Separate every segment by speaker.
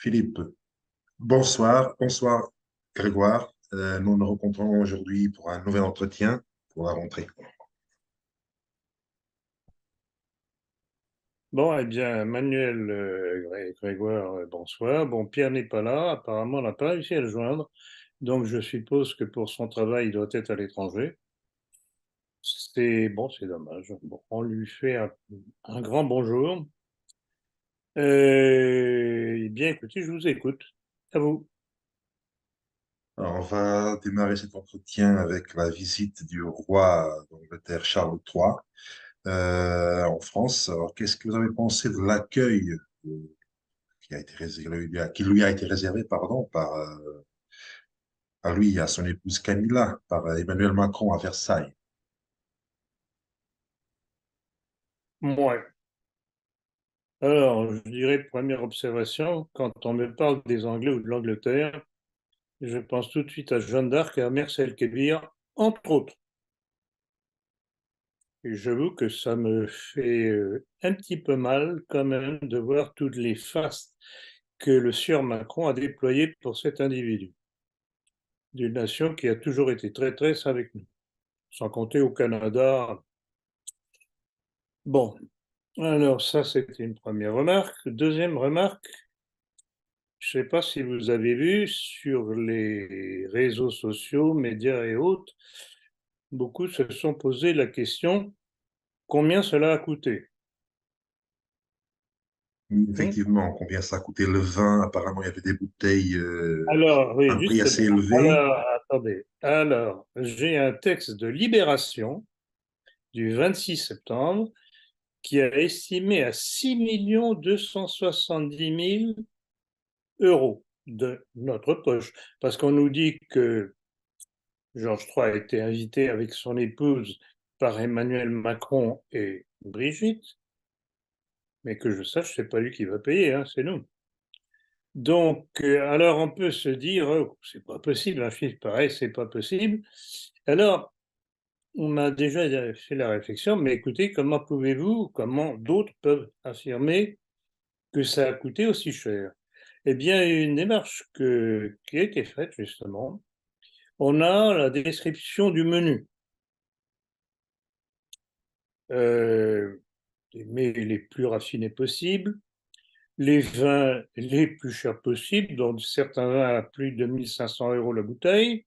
Speaker 1: Philippe, bonsoir, bonsoir Grégoire. Nous nous rencontrons aujourd'hui pour un nouvel entretien pour la rentrée.
Speaker 2: Bon, eh bien, Manuel Grégoire, bonsoir. Bon, Pierre n'est pas là, apparemment, on n'a pas réussi à le joindre. Donc, je suppose que pour son travail, il doit être à l'étranger. C'est bon, c'est dommage. Bon, on lui fait un grand bonjour. Eh bien, écoutez, je vous écoute. À vous.
Speaker 1: Alors, on va démarrer cet entretien avec la visite du roi d'Angleterre Charles III en France. Alors, qu'est-ce que vous avez pensé de l'accueil qui a été réservé, qui lui a été réservé, pardon, par à lui et à son épouse Camilla, par Emmanuel Macron à Versailles?
Speaker 2: Moi. Alors, je dirais, première observation, quand on me parle des Anglais ou de l'Angleterre, je pense tout de suite à Jeanne d'Arc et à Marcel Kébir, entre autres. Et j'avoue que ça me fait un petit peu mal quand même de voir toutes les faces que le sieur Macron a déployées pour cet individu, d'une nation qui a toujours été traîtresse avec nous, sans compter au Canada. Bon, alors ça c'était une première remarque. Deuxième remarque, je ne sais pas si vous avez vu sur les réseaux sociaux, médias et autres, beaucoup se sont posé la question combien cela a coûté. Hmm.
Speaker 1: Effectivement, combien ça a coûté le vin? Apparemment, il y avait des bouteilles
Speaker 2: Alors,
Speaker 1: à
Speaker 2: oui,
Speaker 1: un prix assez
Speaker 2: justement.
Speaker 1: élevé.
Speaker 2: Alors, attendez. Alors, j'ai un texte de Libération du 26 septembre qui a estimé à 6 270 000 € de notre poche. Parce qu'on nous dit que Georges III a été invité avec son épouse par Emmanuel Macron et Brigitte, mais que je sache, c'est pas lui qui va payer, hein, c'est nous. Donc, alors on peut se dire, oh, c'est pas possible, un chiffre pareil, c'est pas possible. Alors, on a déjà fait la réflexion, mais écoutez, comment d'autres peuvent affirmer que ça a coûté aussi cher? Eh bien, une démarche qui a été faite justement. On a la description du menu, les mets les plus raffinés possibles, les vins les plus chers possibles, dont certains vins à plus de 1 500 € la bouteille.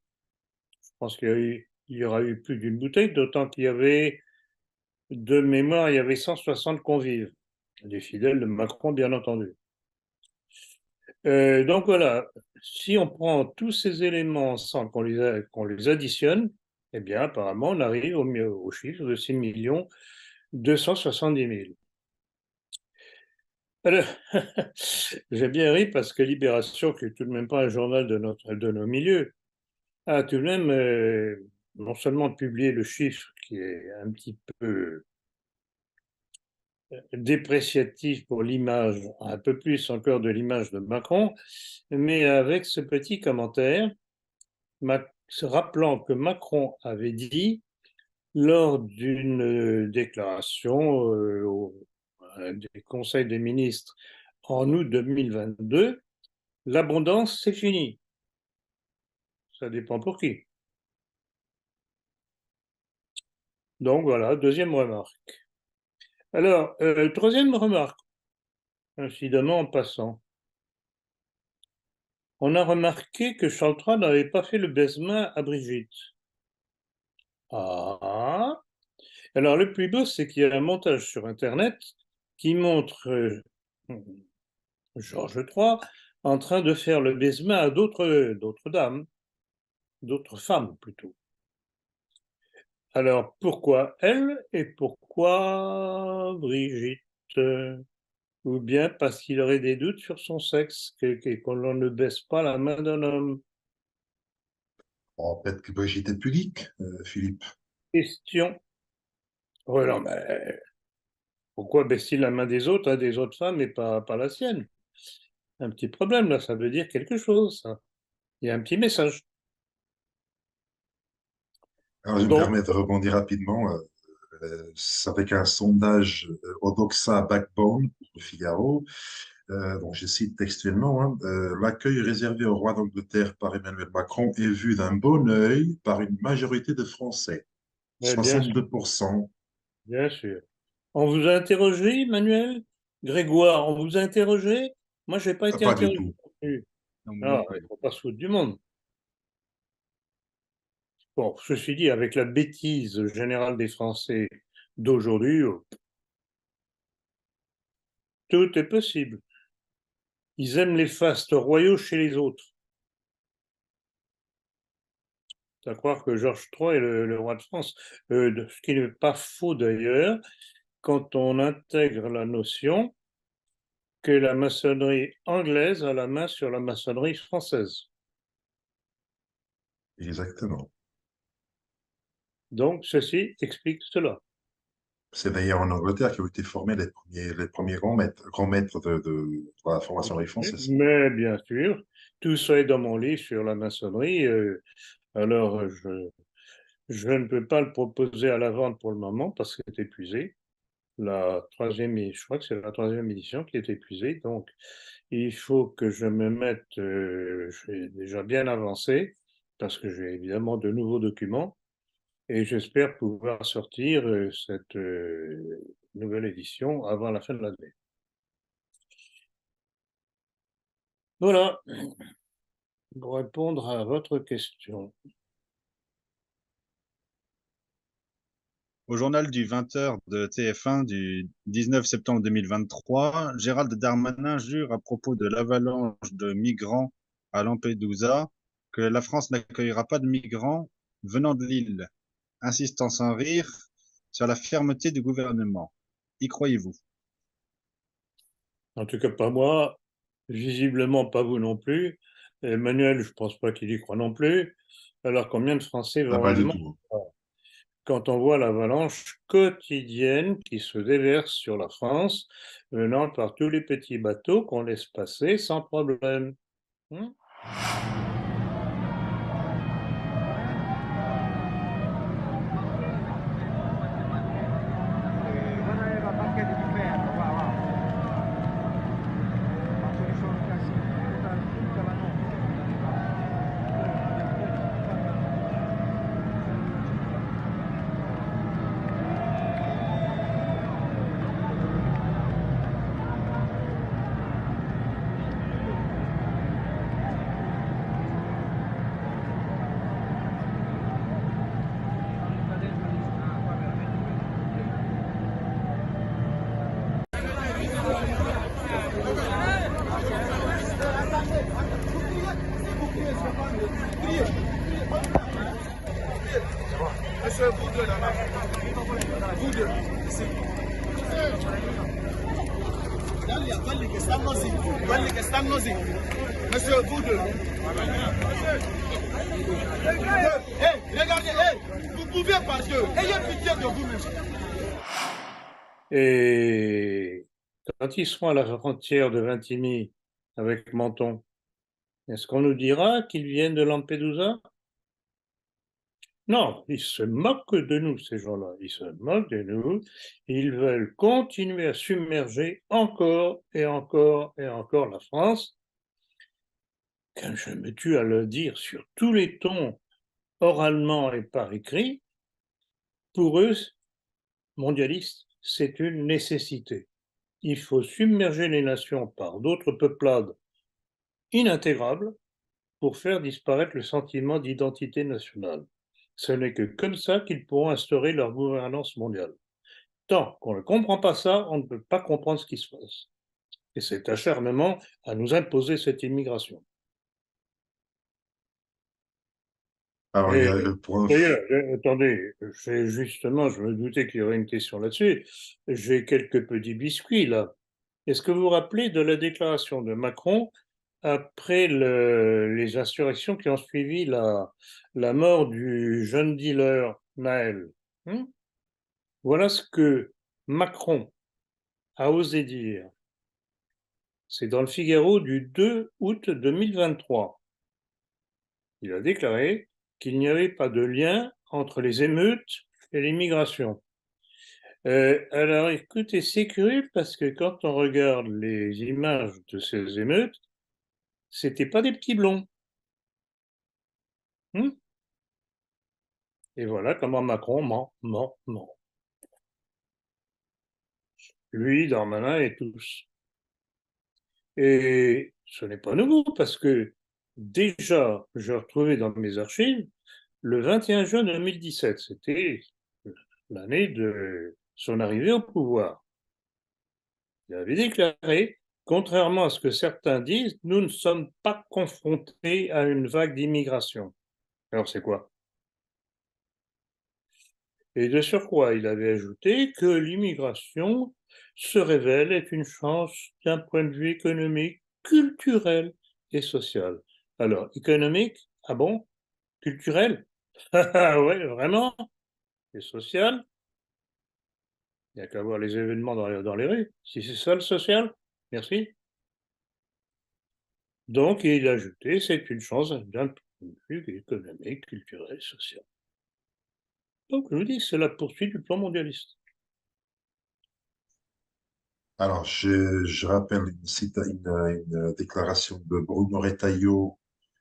Speaker 2: Je pense qu'il y aura eu plus d'une bouteille, d'autant qu'il y avait, de mémoire, il y avait 160 convives, des fidèles de Macron, bien entendu. Donc voilà, si on prend tous ces éléments sans qu'on les additionne, eh bien apparemment on arrive au chiffre de 6 270 000. Alors, j'ai bien ri parce que Libération, qui est tout de même pas un journal de nos milieux, a tout de même non seulement publié le chiffre qui est un petit peu dépréciatif pour l'image, un peu plus encore de l'image de Macron, mais avec ce petit commentaire, se rappelant que Macron avait dit lors d'une déclaration des conseils des ministres en août 2022, l'abondance, c'est fini. Ça dépend pour qui. Donc voilà, deuxième remarque. Alors, troisième remarque, incidemment en passant. On a remarqué que Charles III n'avait pas fait le baisement à Brigitte. Ah. Alors, le plus beau, c'est qu'il y a un montage sur Internet qui montre Georges III en train de faire le baisement à d'autres dames, d'autres femmes plutôt. Alors, pourquoi elle et pourquoi Brigitte? Ou bien parce qu'il aurait des doutes sur son sexe, qu'on ne baisse pas la main d'un homme.
Speaker 1: Oh, peut-être que Brigitte est pudique, Philippe.
Speaker 2: Question. Ouais, non, mais pourquoi baisse-t-il la main des autres femmes et pas la sienne? Un petit problème là, ça veut dire quelque chose, ça. Il y a un petit message.
Speaker 1: Alors, je me
Speaker 2: Donc,
Speaker 1: permets de rebondir rapidement. C'est avec un sondage Odoxa Backbone pour le Figaro. Donc je cite textuellement, hein, l'accueil réservé au roi d'Angleterre par Emmanuel Macron est vu d'un bon œil par une majorité de Français,
Speaker 2: Mais bien sûr,
Speaker 1: 62%.
Speaker 2: bien sûr. On vous a interrogé, Manuel? Grégoire, on vous a interrogé? Moi, je n'ai pas été
Speaker 1: Pas du
Speaker 2: interrogé
Speaker 1: tout.
Speaker 2: non plus.
Speaker 3: Non, moi non
Speaker 2: Ah, il ne
Speaker 3: plus.
Speaker 2: faut pas se foutre du monde. Bon, ceci dit, avec la bêtise générale des Français d'aujourd'hui, tout est possible. Ils aiment les fastes royaux chez les autres. C'est à croire que Georges III est le roi de France. Ce qui n'est pas faux d'ailleurs, quand on intègre la notion que la maçonnerie anglaise a la main sur la maçonnerie française.
Speaker 1: Exactement.
Speaker 2: Donc, ceci explique cela.
Speaker 1: C'est d'ailleurs en Angleterre qu'ont été formés les premiers grands maîtres de la franc-maçonnerie française.
Speaker 2: Mais bien sûr, tout ça est dans mon livre sur la maçonnerie. Alors, je ne peux pas le proposer à la vente pour le moment parce qu'il est épuisé. Je crois que c'est la troisième édition qui est épuisée. Donc, il faut que je me mette, je suis déjà bien avancé parce que j'ai évidemment de nouveaux documents et j'espère pouvoir sortir cette nouvelle édition avant la fin de l'année. Voilà, pour répondre à votre question.
Speaker 3: Au journal du 20h de TF1 du 19 septembre 2023, Gérald Darmanin jure à propos de l'avalanche de migrants à Lampedusa que la France n'accueillera pas de migrants venant de l'île, insistant sans rire sur la fermeté du gouvernement. Y croyez-vous?
Speaker 2: En tout cas, pas moi, visiblement pas vous non plus. Emmanuel, je ne pense pas qu'il y croit non plus. Alors, combien de Français
Speaker 1: Ah,
Speaker 2: vont
Speaker 1: pas du
Speaker 2: réellement
Speaker 1: tout.
Speaker 2: quand on voit l'avalanche quotidienne qui se déverse sur la France, venant par tous les petits bateaux qu'on laisse passer sans problème. Hmm.
Speaker 4: Guarda le barchette di ferro, va, va. Faccio solo un casino, tutta la notte. Monsieur, vous deux là-bas. Vous deux, ici. Quelli che stanno zitti. Monsieur, vous deux. Regardez, vous pouvez partir. Ayez pitié de vous-même.
Speaker 2: Et quand ils seront à la frontière de Vintimille avec Menton, est-ce qu'on nous dira qu'ils viennent de Lampedusa? Non, ils se moquent de nous, ces gens-là. Ils se moquent de nous. Ils veulent continuer à submerger encore et encore et encore la France. Quand je me tue à le dire sur tous les tons, oralement et par écrit, pour eux, mondialistes, c'est une nécessité. Il faut submerger les nations par d'autres peuplades inintégrables pour faire disparaître le sentiment d'identité nationale. Ce n'est que comme ça qu'ils pourront instaurer leur gouvernance mondiale. Tant qu'on ne comprend pas ça, on ne peut pas comprendre ce qui se passe. Et cet acharnement à nous imposer cette immigration.
Speaker 1: Alors, il y
Speaker 2: Et
Speaker 1: a,
Speaker 2: d'ailleurs, attendez, justement, je me doutais qu'il y aurait une question là-dessus. J'ai quelques petits biscuits là. Est-ce que vous vous rappelez de la déclaration de Macron après les insurrections qui ont suivi la mort du jeune dealer Naël? Voilà ce que Macron a osé dire. C'est dans le Figaro du 2 août 2023. Il a déclaré qu'il n'y avait pas de lien entre les émeutes et l'immigration. Alors, écoutez, c'est curieux parce que quand on regarde les images de ces émeutes, c'était pas des petits blonds. Et voilà comment Macron ment. Lui, Darmanin et tous. Et ce n'est pas nouveau parce que déjà, j'ai retrouvé dans mes archives le 21 juin 2017, c'était l'année de son arrivée au pouvoir. Il avait déclaré, contrairement à ce que certains disent, nous ne sommes pas confrontés à une vague d'immigration. Alors c'est quoi? Et de surcroît, il avait ajouté que l'immigration se révèle être une chance d'un point de vue économique, culturel et social. Alors, économique, ah bon? Culturel? Ah ouais, vraiment? Et social? Il n'y a qu'à voir les événements dans les rues. Si c'est ça le social, merci. Donc, il a ajouté, c'est une chance d'un point de vue économique, culturel, social. Donc, je vous dis, c'est la poursuite du plan mondialiste.
Speaker 1: Alors, je rappelle une déclaration de Bruno Retailleau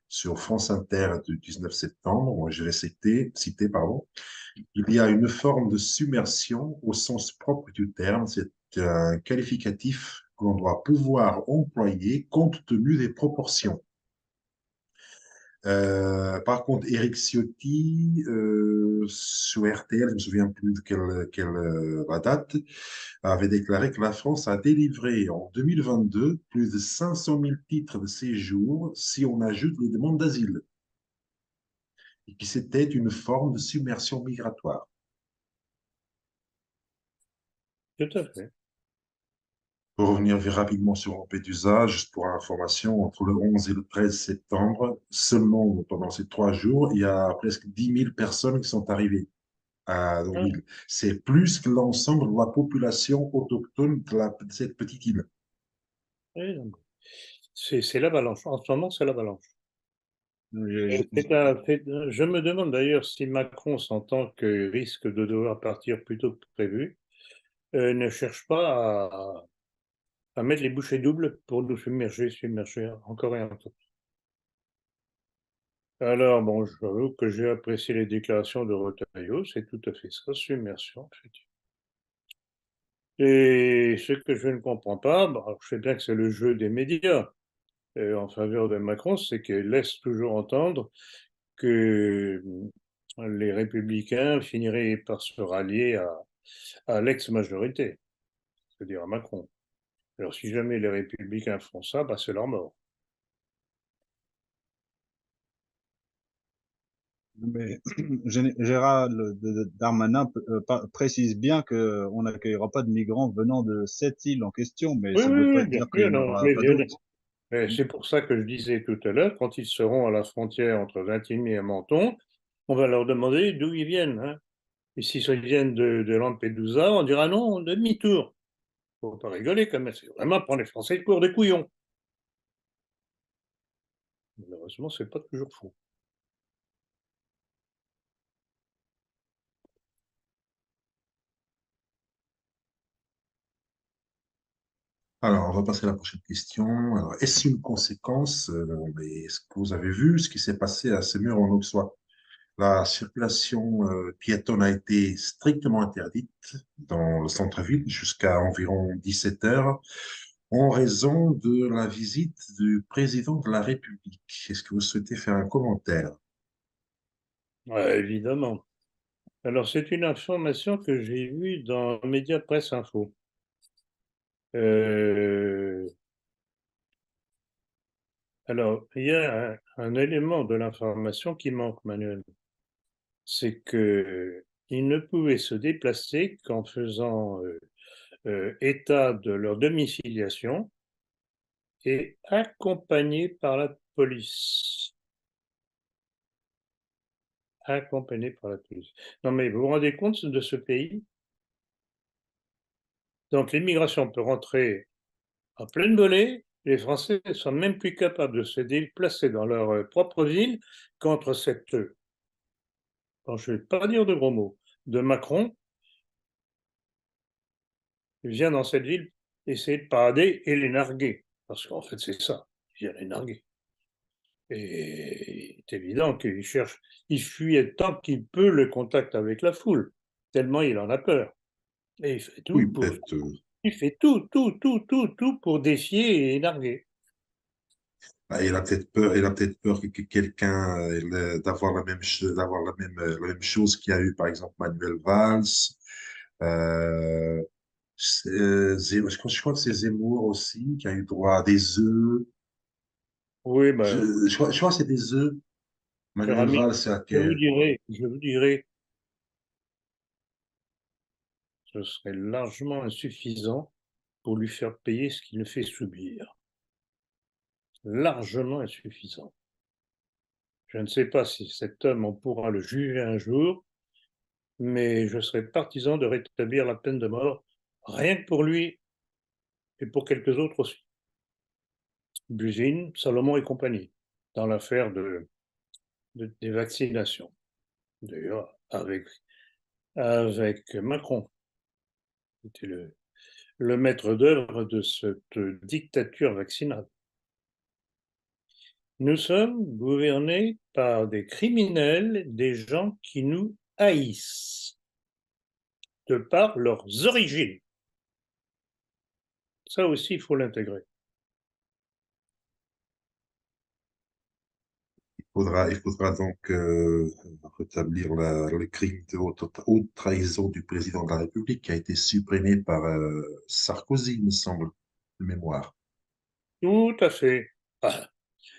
Speaker 1: sur France Inter du 19 septembre. Moi, je l'ai cité, pardon. Il y a une forme de submersion au sens propre du terme. C'est un qualificatif que l'on doit pouvoir employer compte tenu des proportions. Par contre, Eric Ciotti, sur RTL, je ne me souviens plus de quelle la date, avait déclaré que la France a délivré en 2022 plus de 500 000 titres de séjour si on ajoute les demandes d'asile, et que c'était une forme de submersion migratoire.
Speaker 2: Tout à fait.
Speaker 1: Pour revenir rapidement sur Lampedusa, juste pour information, entre le 11 et le 13 septembre, seulement pendant ces 3 jours, il y a presque 10 000 personnes qui sont arrivées dans
Speaker 2: Ah,
Speaker 1: l'île. C'est plus que l'ensemble de la population autochtone de cette petite île.
Speaker 2: oui, c'est l'avalanche. En ce moment, c'est l'avalanche.
Speaker 3: Je-
Speaker 2: Je me demande d'ailleurs si Macron, en tant que risque de devoir partir plus tôt que prévu, ne cherche pas à mettre les bouchées doubles pour nous submerger encore et encore. Alors, bon, j'avoue que j'ai apprécié les déclarations de Retailleau, c'est tout à fait ça, submersion, effectivement. Et ce que je ne comprends pas, bon, je sais bien que c'est le jeu des médias en faveur de Macron, c'est qu'il laisse toujours entendre que les républicains finiraient par se rallier à l'ex-majorité, c'est-à-dire à Macron. Alors si jamais les républicains font ça, bah, c'est leur mort.
Speaker 3: Mais Gérald Darmanin précise bien qu'on n'accueillera pas de migrants venant de cette île en question, mais
Speaker 2: Oui,
Speaker 3: ça ne veut
Speaker 2: oui,
Speaker 3: pas
Speaker 2: oui, bien
Speaker 3: dire qu'il
Speaker 2: sûr,
Speaker 3: n'y en
Speaker 2: non,
Speaker 3: aura pas d'autres.
Speaker 2: mais c'est pour ça que je disais tout à l'heure, quand ils seront à la frontière entre Vintimille et Menton, on va leur demander d'où ils viennent. Hein. Et s'ils viennent de Lampedusa, on dira non, demi-tour. Faut pas rigoler quand même, c'est vraiment prendre les Français pour des couillons. Malheureusement, c'est pas toujours faux.
Speaker 1: Alors, on va passer à la prochaine question. Alors, est-ce une conséquence, est-ce que vous avez vu ce qui s'est passé à Semur en Auxois? La circulation piétonne a été strictement interdite dans le centre-ville jusqu'à environ 17 heures en raison de la visite du président de la République. Est-ce que vous souhaitez faire un commentaire?
Speaker 2: Ouais, évidemment. Alors, c'est une information que j'ai vue dans Média Presse Info. Euh, alors, il y a un élément de l'information qui manque, Manuel. C'est que ils ne pouvaient se déplacer qu'en faisant état de leur domiciliation et accompagnés par la police. Accompagnés par la police. Non, mais vous vous rendez compte de ce pays? Donc, l'immigration peut rentrer en pleine volée, les Français ne sont même plus capables de se déplacer dans leur propre ville contre cette, je ne vais pas dire de gros mots, de Macron, il vient dans cette ville essayer de parader et les narguer. Parce qu'en fait, c'est ça, il vient les narguer. Et c'est évident qu'il cherche, il fuit tant qu'il peut le contact avec la foule, tellement il en a peur. Et il fait
Speaker 1: Oui,
Speaker 2: tout pour,
Speaker 1: peut-être.
Speaker 2: il fait tout pour défier et narguer.
Speaker 1: Il a peut-être peur que quelqu'un d'avoir la même chose qu'il y a eu, par exemple, Manuel Valls. Euh, je crois que c'est Zemmour aussi qui a eu droit à des œufs.
Speaker 2: Oui, ben,
Speaker 1: Je crois que c'est des œufs.
Speaker 2: cher
Speaker 1: Manuel
Speaker 2: ami,
Speaker 1: Valls, c'est à quel?
Speaker 2: je vous dirai, ce serait largement insuffisant pour lui faire payer ce qu'il me fait subir. Largement insuffisant. Je ne sais pas si cet homme, on pourra le juger un jour, mais je serais partisan de rétablir la peine de mort, rien que pour lui et pour quelques autres aussi. Buzyn, Salomon et compagnie, dans l'affaire des vaccinations. D'ailleurs, avec Macron, qui était le maître d'œuvre de cette dictature vaccinale. Nous sommes gouvernés par des criminels, des gens qui nous haïssent, de par leurs origines. Ça aussi, il faut l'intégrer.
Speaker 1: Il faudra donc rétablir le crime de haute trahison du président de la République qui a été supprimé par Sarkozy, il me semble, de mémoire.
Speaker 2: Tout à fait. Ah,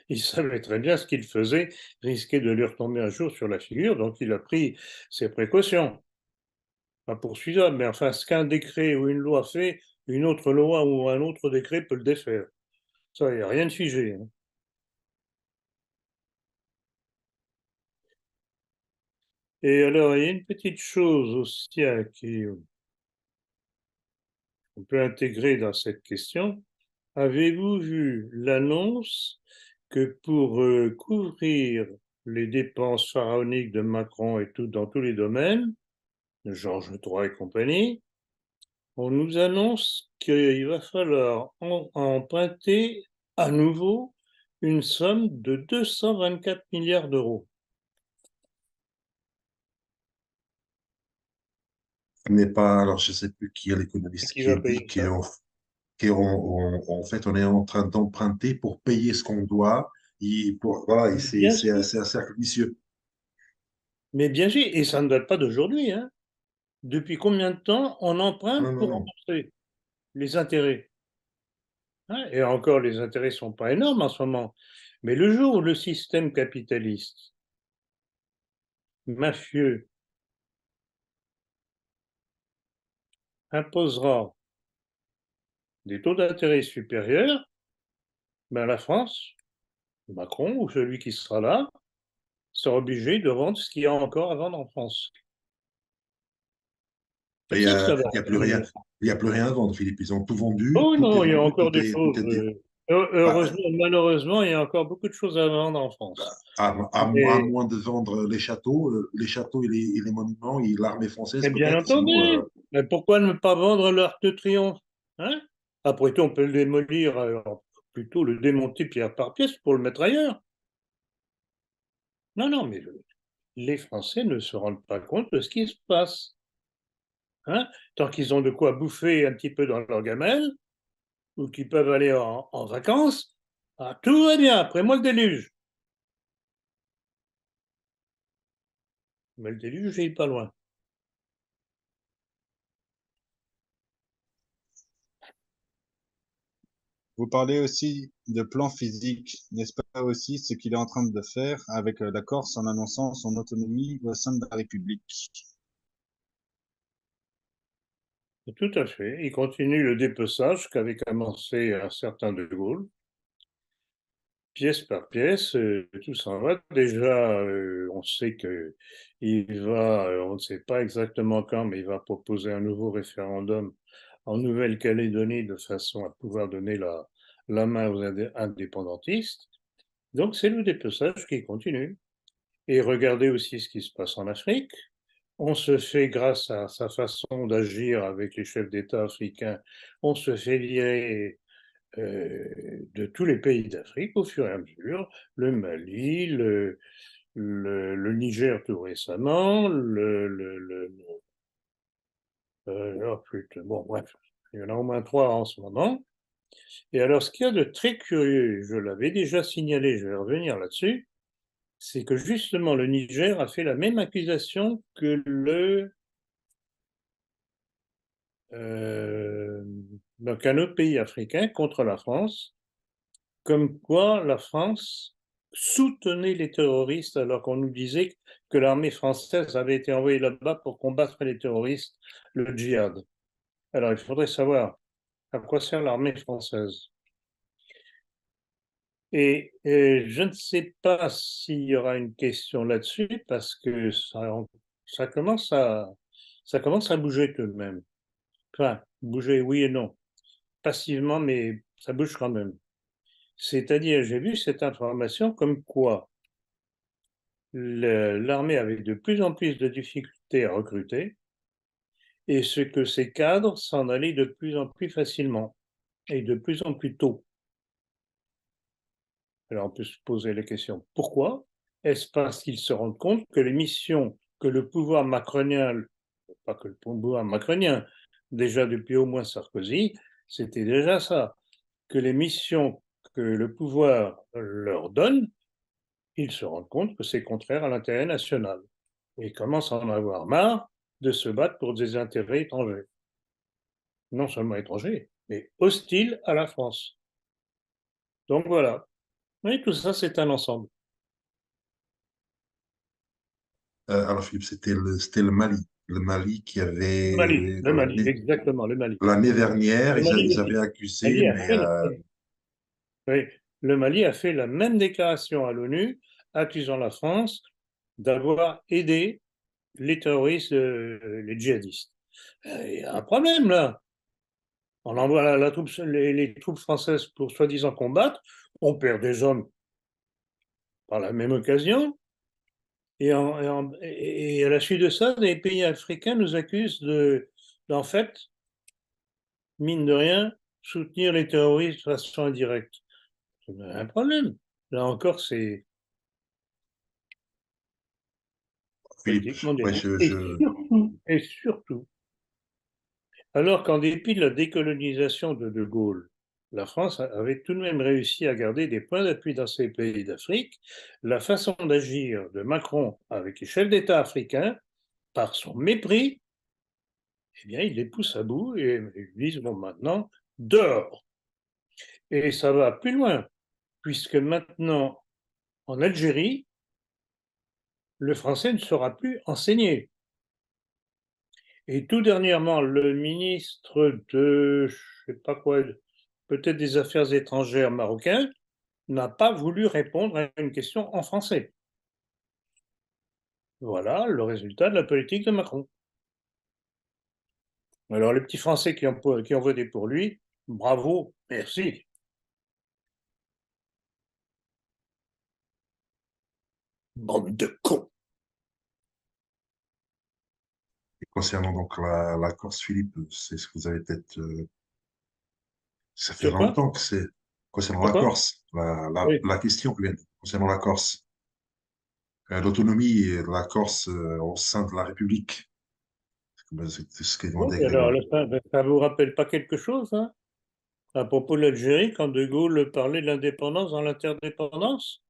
Speaker 2: il savait très bien ce qu'il faisait, risquait de lui retomber un jour sur la figure, donc il a pris ses précautions. Pas poursuivable, mais enfin, ce qu'un décret ou une loi fait, une autre loi ou un autre décret peut le défaire. Ça, il n'y a rien de figé. Hein. Et alors, il y a une petite chose aussi qu'on peut intégrer dans cette question. Avez-vous vu l'annonce que pour couvrir les dépenses pharaoniques de Macron et tout dans tous les domaines, de Georges III et compagnie, on nous annonce qu'il va falloir emprunter à nouveau une somme de 224 milliards d'euros.
Speaker 1: Ce n'est pas, alors je ne sais plus qui est
Speaker 2: Et
Speaker 1: l'économiste
Speaker 2: qui
Speaker 1: qui a
Speaker 2: va
Speaker 1: dit
Speaker 2: payer ça?
Speaker 1: en fait, on est en train d'emprunter pour payer ce qu'on doit. Voilà, et
Speaker 2: Bien sûr.
Speaker 1: c'est un cercle vicieux.
Speaker 2: Mais bien sûr, et ça ne date pas d'aujourd'hui. Hein. Depuis combien de temps on
Speaker 1: Non,
Speaker 2: emprunte
Speaker 1: non,
Speaker 2: pour
Speaker 1: non.
Speaker 2: rembourser les intérêts? Hein, et encore, les intérêts ne sont pas énormes en ce moment. Mais le jour où le système capitaliste, mafieux, imposera des taux d'intérêt supérieurs, ben la France, Macron ou celui qui sera là, sera obligé de vendre ce qu'il y a encore à vendre en France. C'est ça que ça va
Speaker 1: Il y a plus rien.
Speaker 2: devenir.
Speaker 1: Il n'y a plus rien à vendre, Philippe. Ils ont tout vendu,
Speaker 2: Oh
Speaker 1: tout est
Speaker 2: non, il y a
Speaker 1: vendu,
Speaker 2: encore des
Speaker 1: tout
Speaker 2: choses.
Speaker 1: est dit. Bah,
Speaker 2: Heureusement, malheureusement, il y a encore beaucoup de choses à vendre en France.
Speaker 1: à
Speaker 2: Mais,
Speaker 1: moins de vendre les châteaux et les monuments et l'armée française
Speaker 2: mais bien
Speaker 1: peut-être. Sinon,
Speaker 2: entendu, mais pourquoi ne pas vendre l'Arc de Triomphe? Hein? Après tout, on peut le démolir, plutôt le démonter pierre par pièce pour le mettre ailleurs. Non, non, mais les Français ne se rendent pas compte de ce qui se passe. Hein? Tant qu'ils ont de quoi bouffer un petit peu dans leur gamelle, ou qu'ils peuvent aller en vacances, ah, tout va bien, après moi le déluge. Mais le déluge, il est pas loin.
Speaker 3: Vous parlez aussi de plan physique, n'est-ce pas aussi ce qu'il est en train de faire avec la Corse en annonçant son autonomie au sein de la République?
Speaker 2: Tout à fait. Il continue le dépeçage qu'avait commencé un certain De Gaulle. Pièce par pièce, tout s'en va. Déjà, on sait que on ne sait pas exactement quand, mais il va proposer un nouveau référendum en Nouvelle-Calédonie de façon à pouvoir donner la main aux indépendantistes. Donc c'est le dépeçage qui continue. Et regardez aussi ce qui se passe en Afrique. On se fait, grâce à sa façon d'agir avec les chefs d'État africains, on se fait virer de tous les pays d'Afrique au fur et à mesure, le Mali, le Niger tout récemment, oh, putain, bon, bref, il y en a au moins 3 en ce moment. Et alors, ce qu'il y a de très curieux, je l'avais déjà signalé, je vais revenir là-dessus, c'est que justement le Niger a fait la même accusation que donc un autre pays africain contre la France, comme quoi la France soutenait les terroristes alors qu'on nous disait que l'armée française avait été envoyée là-bas pour combattre les terroristes, le djihad. Alors il faudrait savoir à quoi sert l'armée française. Et je ne sais pas s'il y aura une question là-dessus parce que ça commence à bouger tout de même. Enfin, bouger oui et non. Passivement, mais ça bouge quand même. C'est-à-dire, j'ai vu cette information comme quoi l'armée avait de plus en plus de difficultés à recruter et ce que ses cadres s'en allaient de plus en plus facilement et de plus en plus tôt. Alors on peut se poser la question, pourquoi? Est-ce parce qu'ils se rendent compte que les missions que le pouvoir macronien, pas que le pouvoir macronien, déjà depuis au moins Sarkozy, c'était déjà ça, que les missions que le pouvoir leur donne, ils se rendent compte que c'est contraire à l'intérêt national. Et ils commencent à en avoir marre de se battre pour des intérêts étrangers. Non seulement étrangers, mais hostiles à la France. Donc voilà. Oui, tout ça, c'est un ensemble.
Speaker 1: Alors, Philippe, c'était le Mali. Le Mali qui avait,
Speaker 2: Le Mali, exactement, le Mali.
Speaker 1: l'année dernière,
Speaker 2: Le Mali,
Speaker 1: ils avaient
Speaker 2: le
Speaker 1: accusé,
Speaker 2: Mali a
Speaker 1: mais
Speaker 2: fait, oui, le Mali a fait la même déclaration à l'ONU, accusant la France d'avoir aidé les terroristes, les djihadistes. Il y a un problème là. On envoie les troupes françaises pour soi-disant combattre, on perd des hommes par la même occasion, et à la suite de ça, les pays africains nous accusent d'en fait, mine de rien, soutenir les terroristes de façon indirecte. C'est un problème. Là encore, c'est
Speaker 1: Philippe,
Speaker 2: politique
Speaker 1: ouais,
Speaker 2: mondialiste. Et surtout, alors qu'en dépit de la décolonisation de De Gaulle, la France avait tout de même réussi à garder des points d'appui dans ces pays d'Afrique, la façon d'agir de Macron avec les chefs d'État africains, par son mépris, eh bien, il les pousse à bout et ils disent, bon, maintenant, dehors. Et ça va plus loin, puisque maintenant, en Algérie, le français ne sera plus enseigné. Et tout dernièrement, le ministre de, je sais pas quoi, peut-être des Affaires étrangères marocain, n'a pas voulu répondre à une question en français. Voilà le résultat de la politique de Macron. Alors les petits Français qui ont voté pour lui, bravo, merci. Bande de cons.
Speaker 1: et concernant donc la Corse, Philippe, c'est ce que vous avez peut-être. Ça fait
Speaker 2: Sur quoi?
Speaker 1: longtemps que c'est. Concernant
Speaker 2: Sur
Speaker 1: la
Speaker 2: quoi?
Speaker 1: Corse,
Speaker 2: Oui.
Speaker 1: la question que vient concernant la Corse, l'autonomie de la Corse au sein de la République. C'est ce qui est
Speaker 2: Oui,
Speaker 1: demandé à
Speaker 2: alors
Speaker 1: Grégoire.
Speaker 2: ça vous rappelle pas quelque chose, hein, à propos de l'Algérie, quand De Gaulle parlait de l'indépendance dans l'interdépendance?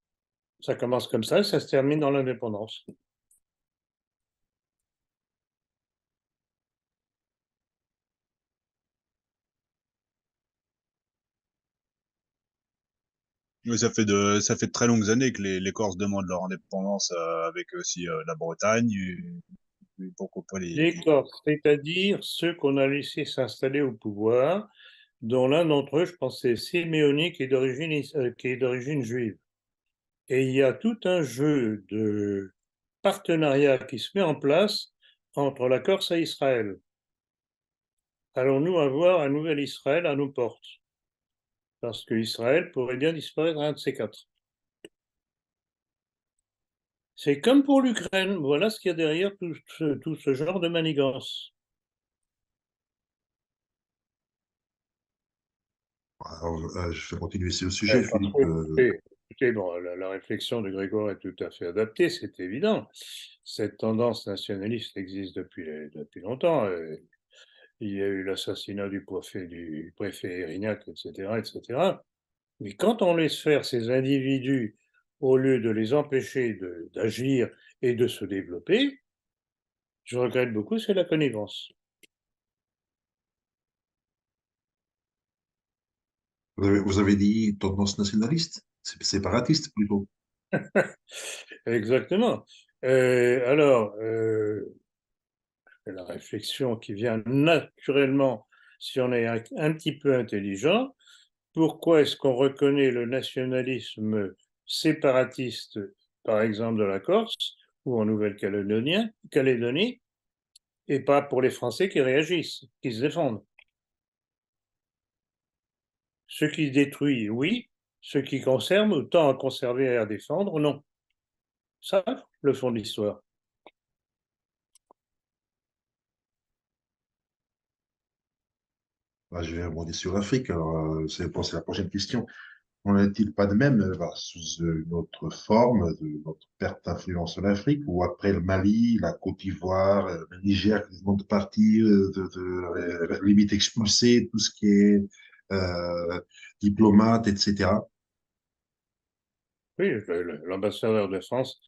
Speaker 2: Ça commence comme ça se termine dans l'indépendance.
Speaker 3: Oui, ça fait de très longues années que les Corses demandent leur indépendance avec aussi la Bretagne. Et pourquoi pas
Speaker 2: Les Corses, c'est-à-dire ceux qu'on a laissés s'installer au pouvoir, dont l'un d'entre eux, je pense, c'est Simeoni, qui est d'origine juive. Et il y a tout un jeu de partenariat qui se met en place entre la Corse et Israël. Allons-nous avoir un nouvel Israël à nos portes? Parce que Israël pourrait bien disparaître un de ces quatre. C'est comme pour l'Ukraine. Voilà ce qu'il y a derrière tout ce genre de manigance.
Speaker 1: Alors, je vais continuer sur le sujet,
Speaker 2: Parce
Speaker 1: Philippe.
Speaker 2: que, écoutez, bon, la réflexion de Grégoire est tout à fait adaptée, c'est évident. Cette tendance nationaliste existe depuis longtemps. Il y a eu l'assassinat du préfet Erignac, etc., etc. Mais quand on laisse faire ces individus, au lieu de les empêcher d'agir et de se développer, je regrette beaucoup, c'est la connivence.
Speaker 1: Vous avez dit tendance nationaliste, séparatiste plutôt.
Speaker 2: Exactement. Alors, la réflexion qui vient naturellement si on est un petit peu intelligent, pourquoi est-ce qu'on reconnaît le nationalisme séparatiste, par exemple de la Corse ou en Nouvelle-Calédonie, et pas pour les Français qui réagissent, qui se défendent? Ce qui détruit, oui. Ce qui conserve, autant à conserver et à défendre, non. Ça, le fond de l'histoire.
Speaker 1: Je vais rebondir sur l'Afrique. Alors, c'est la prochaine question. N'en est-il pas de même sous une autre forme de notre perte d'influence sur l'Afrique, ou après le Mali, la Côte d'Ivoire, le Niger qui demande de partir, limite expulser tout ce qui est diplomate, etc.
Speaker 2: Oui, l'ambassadeur de France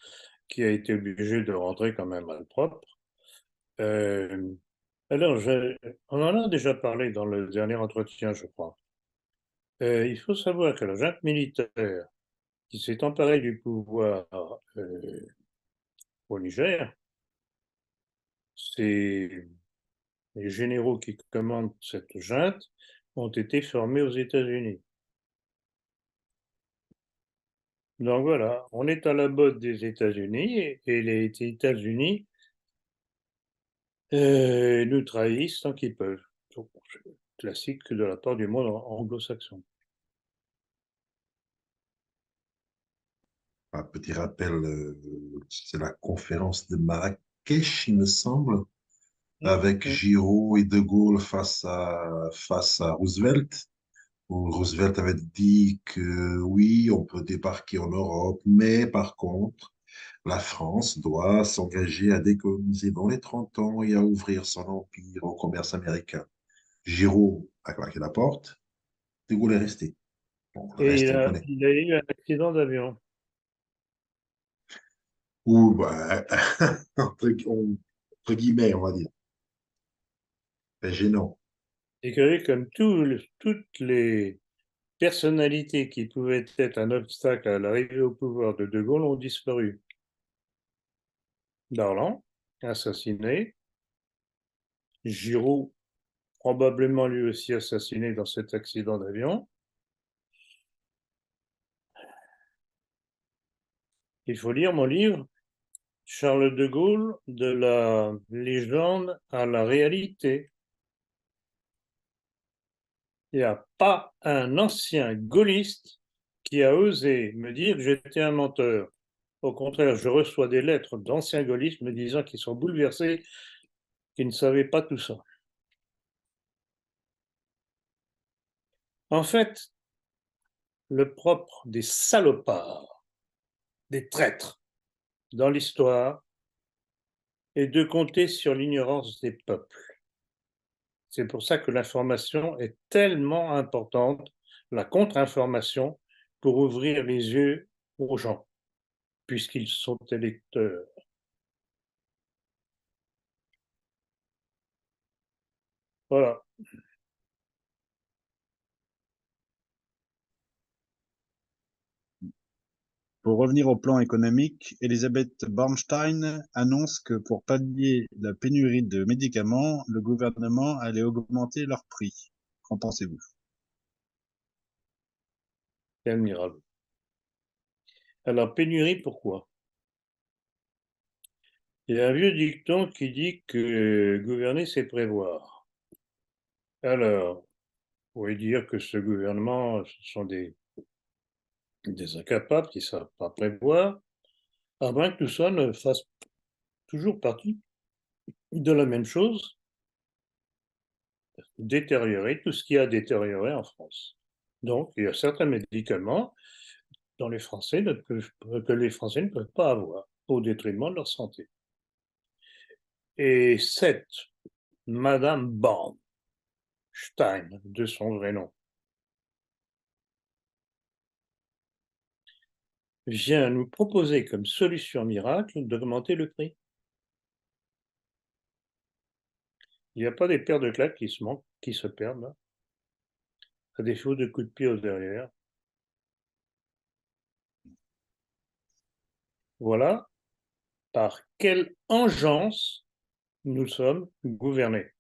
Speaker 2: qui a été obligé de rentrer quand même à propre. Euh, alors, on en a déjà parlé dans le dernier entretien, je crois. Il faut savoir que la junte militaire qui s'est emparée du pouvoir au Niger, c'est les généraux qui commandent cette junte ont été formés aux États-Unis. Donc voilà, on est à la botte des États-Unis et les États-Unis nous trahissent tant qu'ils peuvent. Donc, classique de la part du monde anglo-saxon.
Speaker 1: Un petit rappel, c'est la conférence de Marrakech, il me semble, avec
Speaker 2: Mhm.
Speaker 1: Giraud et De Gaulle face à Roosevelt, où Roosevelt avait dit que oui, on peut débarquer en Europe, mais par contre, la France doit s'engager à décoloniser dans les 30 ans et à ouvrir son empire au commerce américain. Giraud a claqué la porte, De Gaulle est resté. Bon, le
Speaker 2: Et
Speaker 1: reste, on connaît.
Speaker 2: il a eu un accident d'avion.
Speaker 1: Ou, bah, entre guillemets, on va dire. C'est gênant.
Speaker 2: C'est curieux comme toutes les personnalités qui pouvaient être un obstacle à l'arrivée au pouvoir de Gaulle ont disparu. Darlan, assassiné. Giraud, probablement lui aussi assassiné dans cet accident d'avion. Il faut lire mon livre, Charles de Gaulle, de la légende à la réalité. Il n'y a pas un ancien gaulliste qui a osé me dire que j'étais un menteur. Au contraire, je reçois des lettres d'anciens gaullistes me disant qu'ils sont bouleversés, qu'ils ne savaient pas tout ça. En fait, le propre des salopards, des traîtres dans l'histoire est de compter sur l'ignorance des peuples. C'est pour ça que l'information est tellement importante, la contre-information, pour ouvrir les yeux aux gens, puisqu'ils sont électeurs. Voilà.
Speaker 3: Pour revenir au plan économique, Elisabeth Bornstein annonce que pour pallier la pénurie de médicaments, le gouvernement allait augmenter leur prix. Qu'en pensez-vous?
Speaker 2: C'est admirable. Alors, pénurie, pourquoi? Il y a un vieux dicton qui dit que gouverner, c'est prévoir. Alors, vous pouvez dire que ce gouvernement, ce sont des incapables qui ne savent pas prévoir. à moins que tout ça ne fasse toujours partie de la même chose, détériorer tout ce qui a détérioré en France. Donc, il y a certains médicaments que les Français ne peuvent pas avoir, au détriment de leur santé. Et cette Madame Bornstein, de son vrai nom, vient nous proposer comme solution miracle d'augmenter le prix. Il n'y a pas des paires de claques qui se perdent, là, à défaut de coups de pied au derrière. Voilà par quelle engeance nous sommes gouvernés.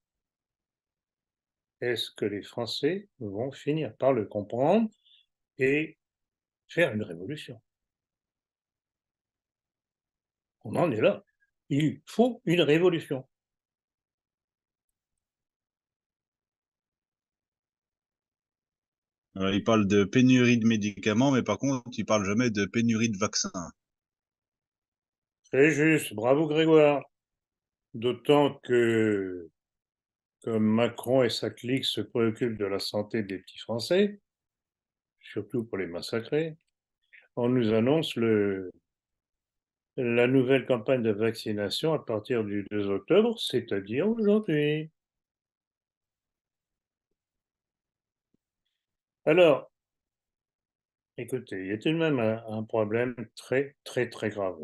Speaker 2: Est-ce que les Français vont finir par le comprendre et faire une révolution? On en est là. Il faut une révolution.
Speaker 3: Alors, il parle de pénurie de médicaments, mais par contre, il parle jamais de pénurie de vaccins.
Speaker 2: C'est juste, bravo Grégoire. D'autant que, comme Macron et sa clique se préoccupent de la santé des petits Français, surtout pour les massacrer, on nous annonce la nouvelle campagne de vaccination à partir du 2 octobre, c'est-à-dire aujourd'hui. Alors, écoutez, il y a tout de même un problème très, très, très grave.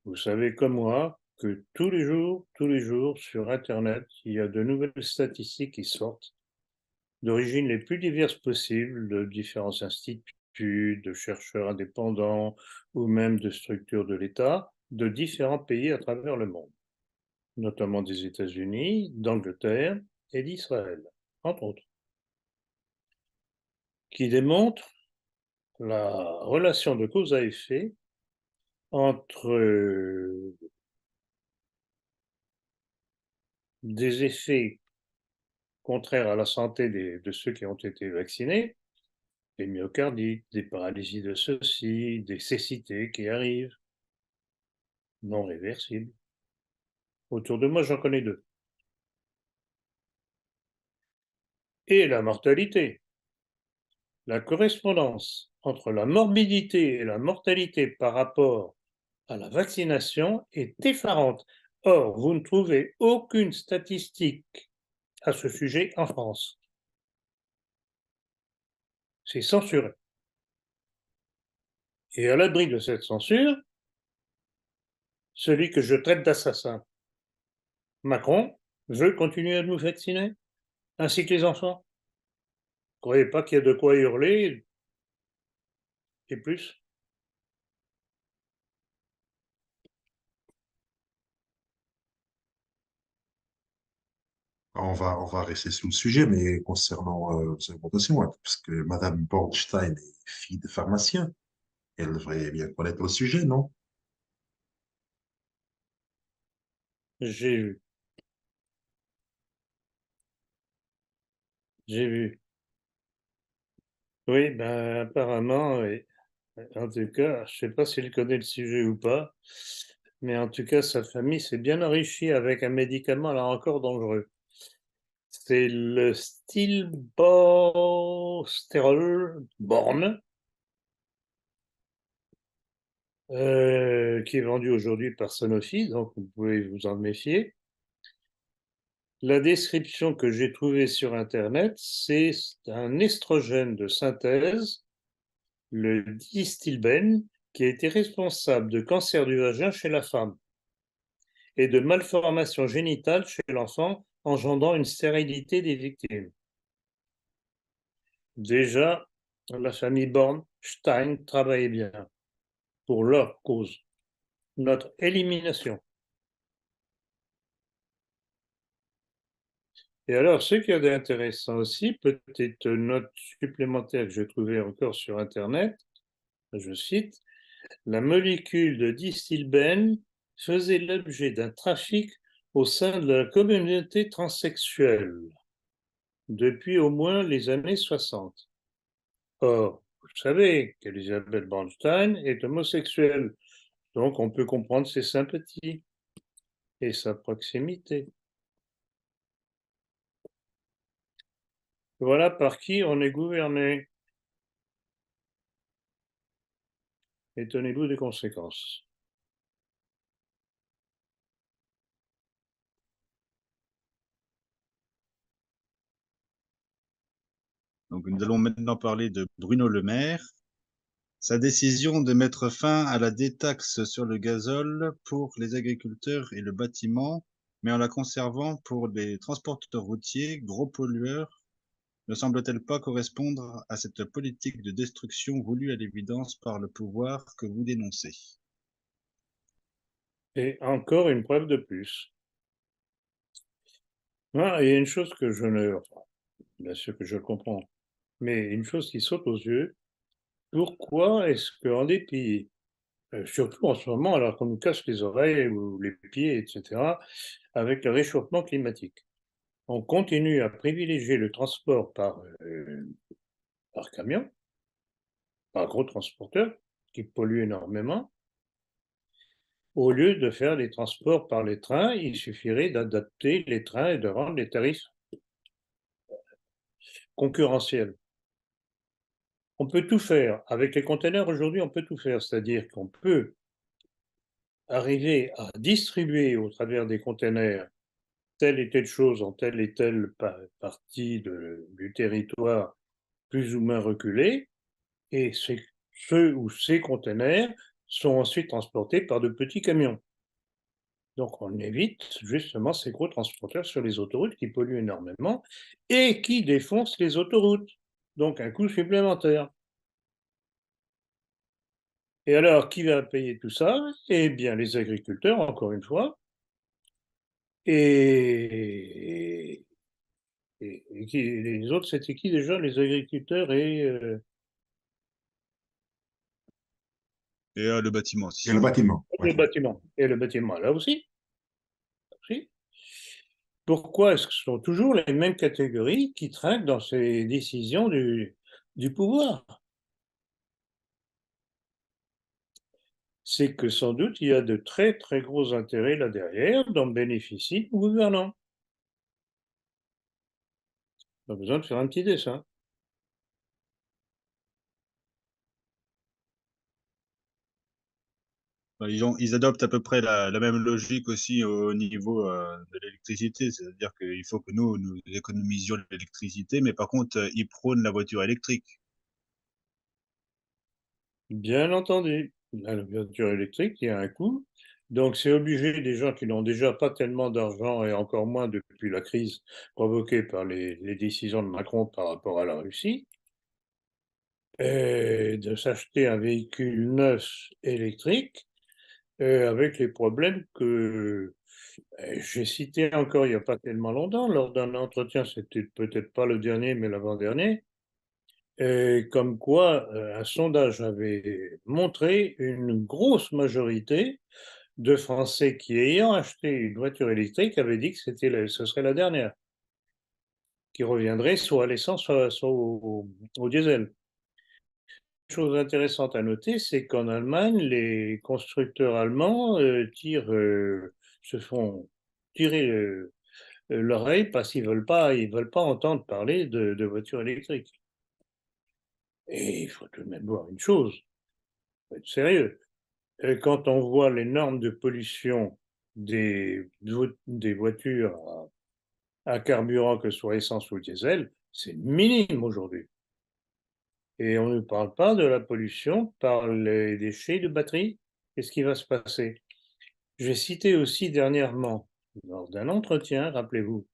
Speaker 2: Vous savez comme moi que tous les jours, sur Internet, il y a de nouvelles statistiques qui sortent d'origines les plus diverses possibles, de différents instituts, de chercheurs indépendants ou même de structures de l'État, de différents pays à travers le monde, notamment des États-Unis, d'Angleterre et d'Israël, entre autres, qui démontrent la relation de cause à effet entre des effets contraires à la santé de ceux qui ont été vaccinés, des myocardites, des paralysies de ceux-ci, des cécités qui arrivent, non réversibles. Autour de moi, j'en connais deux. Et la mortalité. La correspondance entre la morbidité et la mortalité par rapport à la vaccination est effarante. Or, vous ne trouvez aucune statistique à ce sujet en France. C'est censuré. Et à l'abri de cette censure, celui que je traite d'assassin, Macron, veut continuer à nous vacciner, ainsi que les enfants. Vous ne croyez pas qu'il y a de quoi hurler et plus?
Speaker 1: On va rester sur le sujet, mais concernant cette augmentation, hein, parce que Madame Bornstein est fille de pharmacien. Elle devrait bien connaître le sujet, non?
Speaker 2: J'ai vu. J'ai vu. Oui, ben apparemment, oui. En tout cas, je ne sais pas s'il connaît le sujet ou pas, mais en tout cas, sa famille s'est bien enrichie avec un médicament là encore dangereux. C'est le stilbostérol Born, qui est vendu aujourd'hui par Sanofi, donc vous pouvez vous en méfier. La description que j'ai trouvée sur Internet, c'est un estrogène de synthèse, le distilbène, qui a été responsable de cancer du vagin chez la femme et de malformations génitales chez l'enfant, engendrant une stérilité des victimes. Déjà, la famille Bornstein travaillait bien pour leur cause, notre élimination. Et alors, ce qu'il y a d'intéressant aussi, petite note supplémentaire que j'ai trouvée encore sur Internet, je cite, la molécule de distilbène faisait l'objet d'un trafic au sein de la communauté transsexuelle depuis au moins les années 60. Or, savez qu'Elisabeth Bornstein est homosexuelle, donc on peut comprendre ses sympathies et sa proximité. Voilà par qui on est gouverné. Et tenez-vous des conséquences.
Speaker 3: Donc, nous allons maintenant parler de Bruno Le Maire. Sa décision de mettre fin à la détaxe sur le gazole pour les agriculteurs et le bâtiment, mais en la conservant pour les transporteurs routiers, gros pollueurs, ne semble-t-elle pas correspondre à cette politique de destruction voulue à l'évidence par le pouvoir que vous dénoncez?
Speaker 2: Et encore une preuve de plus. Ah, il y a une chose que je ne... Enfin, bien sûr que je comprends, mais une chose qui saute aux yeux, pourquoi est-ce qu'en dépit, surtout en ce moment, alors qu'on nous casse les oreilles ou les pieds, etc., avec le réchauffement climatique, on continue à privilégier le transport par camion, par gros transporteurs, qui polluent énormément, au lieu de faire les transports par les trains, il suffirait d'adapter les trains et de rendre les tarifs concurrentiels. On peut tout faire. Avec les containers, aujourd'hui, on peut tout faire. C'est-à-dire qu'on peut arriver à distribuer au travers des containers telle et telle chose en telle et telle partie du territoire plus ou moins reculé, et ceux ou ces containers sont ensuite transportés par de petits camions. Donc on évite justement ces gros transporteurs sur les autoroutes qui polluent énormément et qui défoncent les autoroutes. Donc un coût supplémentaire. Et alors, qui va payer tout ça? Eh bien, les agriculteurs, encore une fois. Et, les autres, c'était qui déjà? Les agriculteurs
Speaker 3: Et le bâtiment
Speaker 1: Et
Speaker 3: aussi.
Speaker 1: le bâtiment.
Speaker 2: le
Speaker 1: Ouais.
Speaker 2: bâtiment. Et le bâtiment, là aussi. Pourquoi est-ce que ce sont toujours les mêmes catégories qui trinquent dans ces décisions du pouvoir? C'est que sans doute il y a de très très gros intérêts là derrière dont bénéficient nos gouvernants. Pas besoin de faire un petit dessin.
Speaker 3: Ils adoptent à peu près la même logique aussi au niveau de l'électricité, c'est-à-dire qu'il faut que nous économisions l'électricité, mais par contre, ils prônent la voiture électrique.
Speaker 2: Bien entendu, la voiture électrique, il y a un coût. Donc c'est obligé des gens qui n'ont déjà pas tellement d'argent et encore moins depuis la crise provoquée par les décisions de Macron par rapport à la Russie, de s'acheter un véhicule neuf électrique avec les problèmes que j'ai cités encore il n'y a pas tellement longtemps lors d'un entretien, c'était peut-être pas le dernier mais l'avant-dernier, comme quoi un sondage avait montré une grosse majorité de Français qui, ayant acheté une voiture électrique, avaient dit que ce serait la dernière, qui reviendrait soit à l'essence, soit au diesel. Chose intéressante à noter, c'est qu'en Allemagne, les constructeurs allemands se font tirer l'oreille parce qu'ils veulent pas entendre parler de voitures électriques. Et il faut tout de même voir une chose, faut être sérieux. Quand on voit les normes de pollution des voitures à carburant, que ce soit essence ou diesel, c'est minime aujourd'hui. Et on ne parle pas de la pollution par les déchets de batterie. Qu'est-ce qui va se passer? J'ai cité aussi dernièrement, lors d'un entretien, rappelez-vous,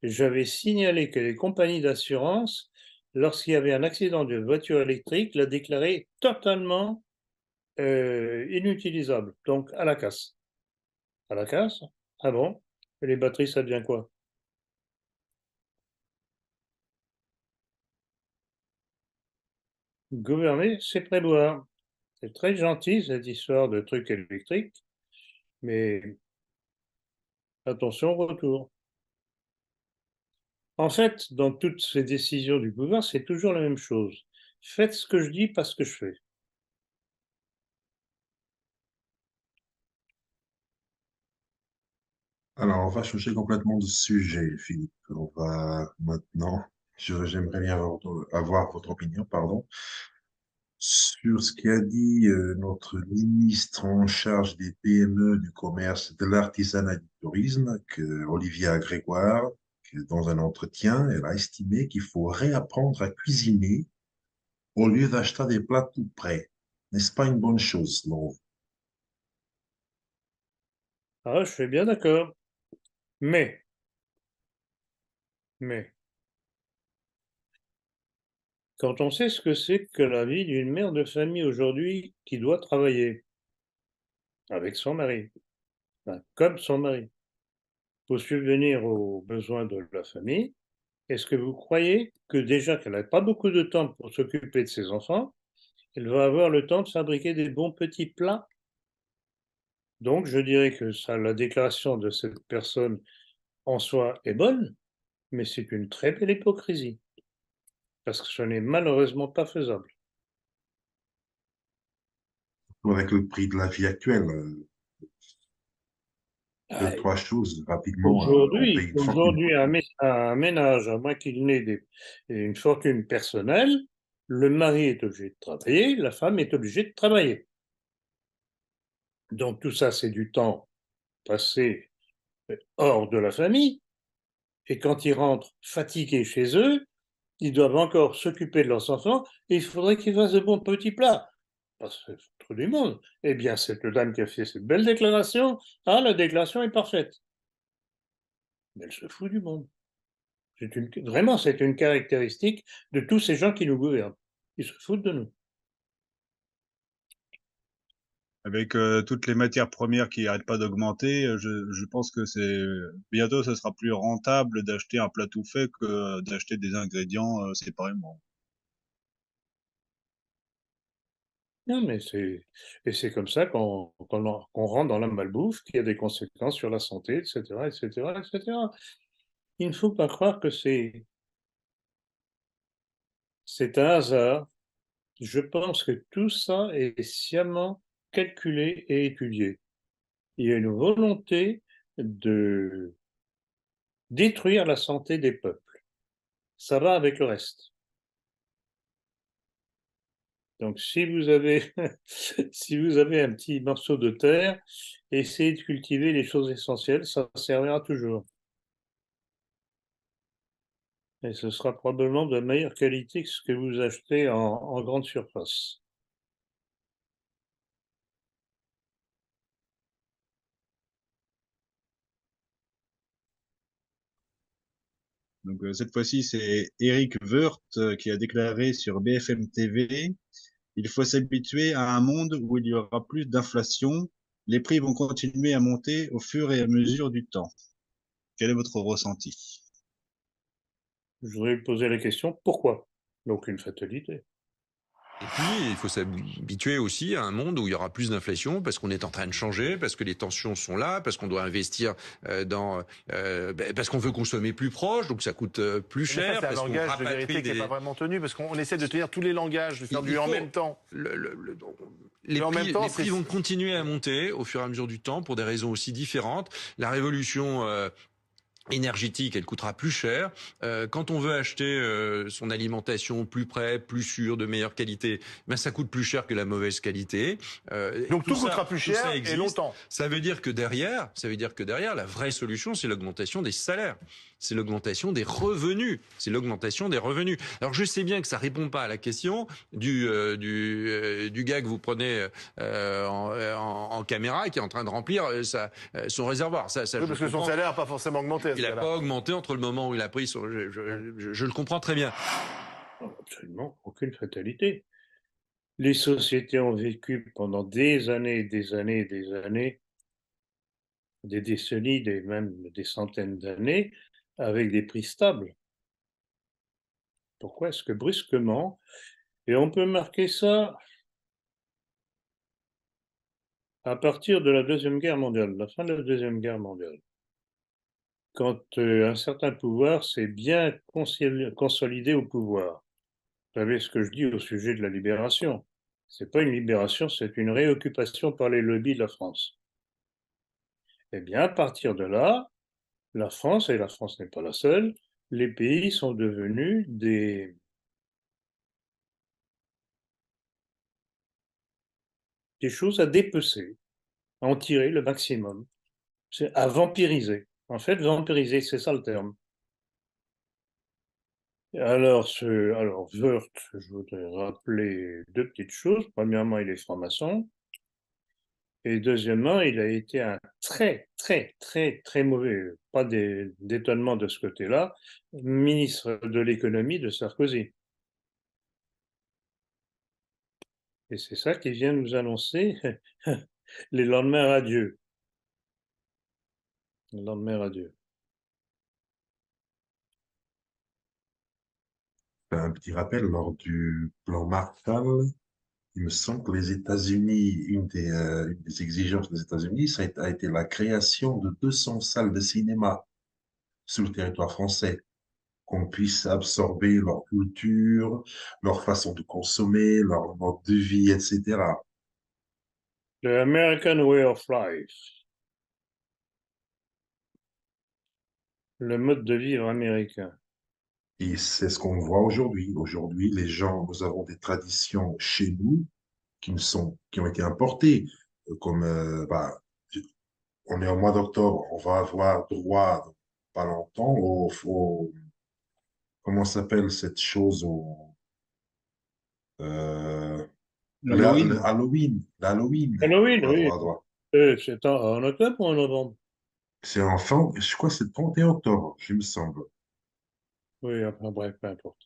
Speaker 2: j'avais signalé que les compagnies d'assurance, lorsqu'il y avait un accident de voiture électrique, la déclaraient totalement inutilisable, donc à la casse. À la casse? Ah bon? Et les batteries, ça devient quoi? Gouverner, c'est prévoir. C'est très gentil cette histoire de trucs électriques, mais attention au retour. En fait, dans toutes ces décisions du pouvoir, c'est toujours la même chose. Faites ce que je dis, pas ce que je fais.
Speaker 1: Alors, on va changer complètement de sujet, Philippe. On va maintenant, j'aimerais bien avoir votre opinion, pardon, sur ce qu'a dit notre ministre en charge des PME, du commerce, de l'artisanat et du tourisme, Olivia Grégoire, que dans un entretien, elle a estimé qu'il faut réapprendre à cuisiner au lieu d'acheter des plats tout prêts. N'est-ce pas une bonne chose, selon vous?
Speaker 2: Ah, je suis bien d'accord. Mais, mais, quand on sait ce que c'est que la vie d'une mère de famille aujourd'hui qui doit travailler avec son mari, enfin, comme son mari, pour subvenir aux besoins de la famille, est-ce que vous croyez que déjà qu'elle n'a pas beaucoup de temps pour s'occuper de ses enfants, elle va avoir le temps de fabriquer des bons petits plats? Donc, je dirais que ça, la déclaration de cette personne en soi est bonne, mais c'est une très belle hypocrisie, parce que ce n'est malheureusement pas faisable.
Speaker 1: Avec le prix de la vie actuelle, deux,
Speaker 2: Ah,
Speaker 1: trois choses rapidement, on paye
Speaker 2: Aujourd'hui,
Speaker 1: une fortune,
Speaker 2: aujourd'hui,
Speaker 1: quoi.
Speaker 2: un ménage, à moins qu'il n'ait une fortune personnelle, le mari est obligé de travailler, la femme est obligée de travailler. Donc tout ça, c'est du temps passé hors de la famille. Et quand ils rentrent fatigués chez eux, ils doivent encore s'occuper de leurs enfants et il faudrait qu'ils fassent de bons petits plats. Parce que c'est trop du monde. Eh bien, cette dame qui a fait cette belle déclaration, ah, la déclaration est parfaite. Mais elle se fout du monde. Vraiment, c'est une caractéristique de tous ces gens qui nous gouvernent. Ils se foutent de nous.
Speaker 3: Avec toutes les matières premières qui n'arrêtent pas d'augmenter, je pense que c'est bientôt ce sera plus rentable d'acheter un plat tout fait que d'acheter des ingrédients séparément.
Speaker 2: Non, mais c'est comme ça qu'on rentre dans la malbouffe, qui a des conséquences sur la santé, etc., etc., etc. Il ne faut pas croire que c'est un hasard. Je pense que tout ça est sciemment calculé et étudié. Il y a une volonté de détruire la santé des peuples. Ça va avec le reste. Donc, si vous avez, si vous avez un petit morceau de terre, essayez de cultiver les choses essentielles, ça servira toujours. Et ce sera probablement de meilleure qualité que ce que vous achetez en grande surface.
Speaker 3: Donc cette fois-ci, c'est Eric Woerth qui a déclaré sur BFM TV, il faut s'habituer à un monde où il y aura plus d'inflation, les prix vont continuer à monter au fur et à mesure du temps. Quel est votre ressenti?
Speaker 2: Je voudrais vous poser la question, pourquoi? Donc une fatalité.
Speaker 5: Et puis, il faut s'habituer aussi à un monde où il y aura plus d'inflation parce qu'on est en train de changer, parce que les tensions sont là, parce qu'on doit investir parce qu'on veut consommer plus proche, donc ça coûte plus
Speaker 6: Mais ça,
Speaker 5: cher,
Speaker 6: c'est un
Speaker 5: parce qu'on
Speaker 6: langage de
Speaker 5: rapatrie
Speaker 6: vérité qui n'est pas vraiment tenu, parce qu'on essaie de tenir tous les langages, de faire du
Speaker 5: il
Speaker 6: en
Speaker 5: faut
Speaker 6: même temps.
Speaker 5: les
Speaker 6: Mais en même temps,
Speaker 5: les prix vont continuer à monter au fur et à mesure du temps pour des raisons aussi différentes. La révolution énergétique, elle coûtera plus cher. Quand on veut acheter son alimentation plus près, plus sûre, de meilleure qualité, ben ça coûte plus cher que la mauvaise qualité.
Speaker 6: Donc tout coûtera plus
Speaker 5: tout ça
Speaker 6: cher et
Speaker 5: existe.
Speaker 6: longtemps.
Speaker 5: Ça veut dire que derrière, la vraie solution, c'est l'augmentation des salaires. C'est l'augmentation des revenus. C'est l'augmentation des revenus. Alors je sais bien que ça répond pas à la question du gars que vous prenez en caméra et qui est en train de remplir son réservoir. Ça,
Speaker 6: Oui, parce que son salaire n'a pas forcément augmenté.
Speaker 5: il n'a pas augmenté entre le moment où il a pris son... Je le comprends très bien.
Speaker 2: Absolument aucune fatalité. Les sociétés ont vécu pendant des années, des années, des années, des décennies, même des centaines d'années, avec des prix stables. Pourquoi est-ce que brusquement, et on peut marquer ça à partir de la Deuxième Guerre mondiale, la fin de la Deuxième Guerre mondiale, quand un certain pouvoir s'est bien consolidé au pouvoir, Vous savez ce que je dis au sujet de la libération. Ce n'est pas une libération, c'est une réoccupation par les lobbies de la France. Eh bien, à partir de là, la France, et la France n'est pas la seule, les pays sont devenus des choses à dépecer, à en tirer le maximum, à vampiriser. En fait, vampiriser, c'est ça le terme. Alors, Wörth, je voudrais rappeler deux petites choses. Premièrement, il est franc-maçon. Et deuxièmement, il a été un très, très, très, très mauvais, pas d'étonnement de ce côté-là, ministre de l'économie de Sarkozy. Et c'est ça qui vient nous annoncer les lendemains radieux. Les lendemains radieux.
Speaker 1: Un petit rappel, lors du plan Marshall, il me semble que les États-Unis, une des exigences des États-Unis, ça a été la création de 200 salles de cinéma sur le territoire français, qu'on puisse absorber leur culture, leur façon de consommer, leur mode de vie, etc.
Speaker 2: The American Way of Life. Le mode de vivre américain.
Speaker 1: Et c'est ce qu'on voit aujourd'hui. Aujourd'hui, les gens, nous avons des traditions chez nous qui ont été importées, comme on est au mois d'octobre, on va avoir droit, dans pas longtemps, comment s'appelle cette chose, euh,
Speaker 3: L'Halloween.
Speaker 1: Halloween. L'Halloween,
Speaker 2: Halloween,
Speaker 1: on va
Speaker 2: oui.
Speaker 1: avoir droit.
Speaker 2: C'est en octobre ou en novembre?
Speaker 1: C'est en fin, je crois que c'est le 31 octobre, je me semble.
Speaker 2: Oui, enfin bref, peu importe.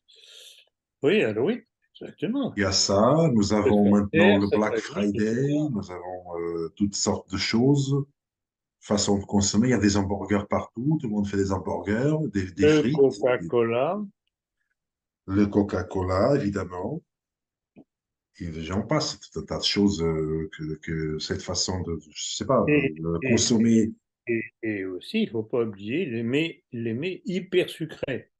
Speaker 2: Oui, Halloween, exactement.
Speaker 1: Il y a ça, nous
Speaker 2: Ça
Speaker 1: avons
Speaker 2: fait
Speaker 1: maintenant
Speaker 2: taire,
Speaker 1: le
Speaker 2: ça
Speaker 1: Black
Speaker 2: fait vie,
Speaker 1: Friday,
Speaker 2: etc.
Speaker 1: nous avons toutes sortes de choses, façon de consommer. Il y a des hamburgers partout, tout le monde fait des hamburgers, des
Speaker 2: Le
Speaker 1: frites,
Speaker 2: Coca-Cola.
Speaker 1: le Coca-Cola, évidemment. Et j'en passe, tout un tas de choses que cette façon de, je sais pas,
Speaker 2: Et,
Speaker 1: de
Speaker 2: et,
Speaker 1: consommer.
Speaker 2: et aussi, il ne faut pas oublier les mets hyper sucrés.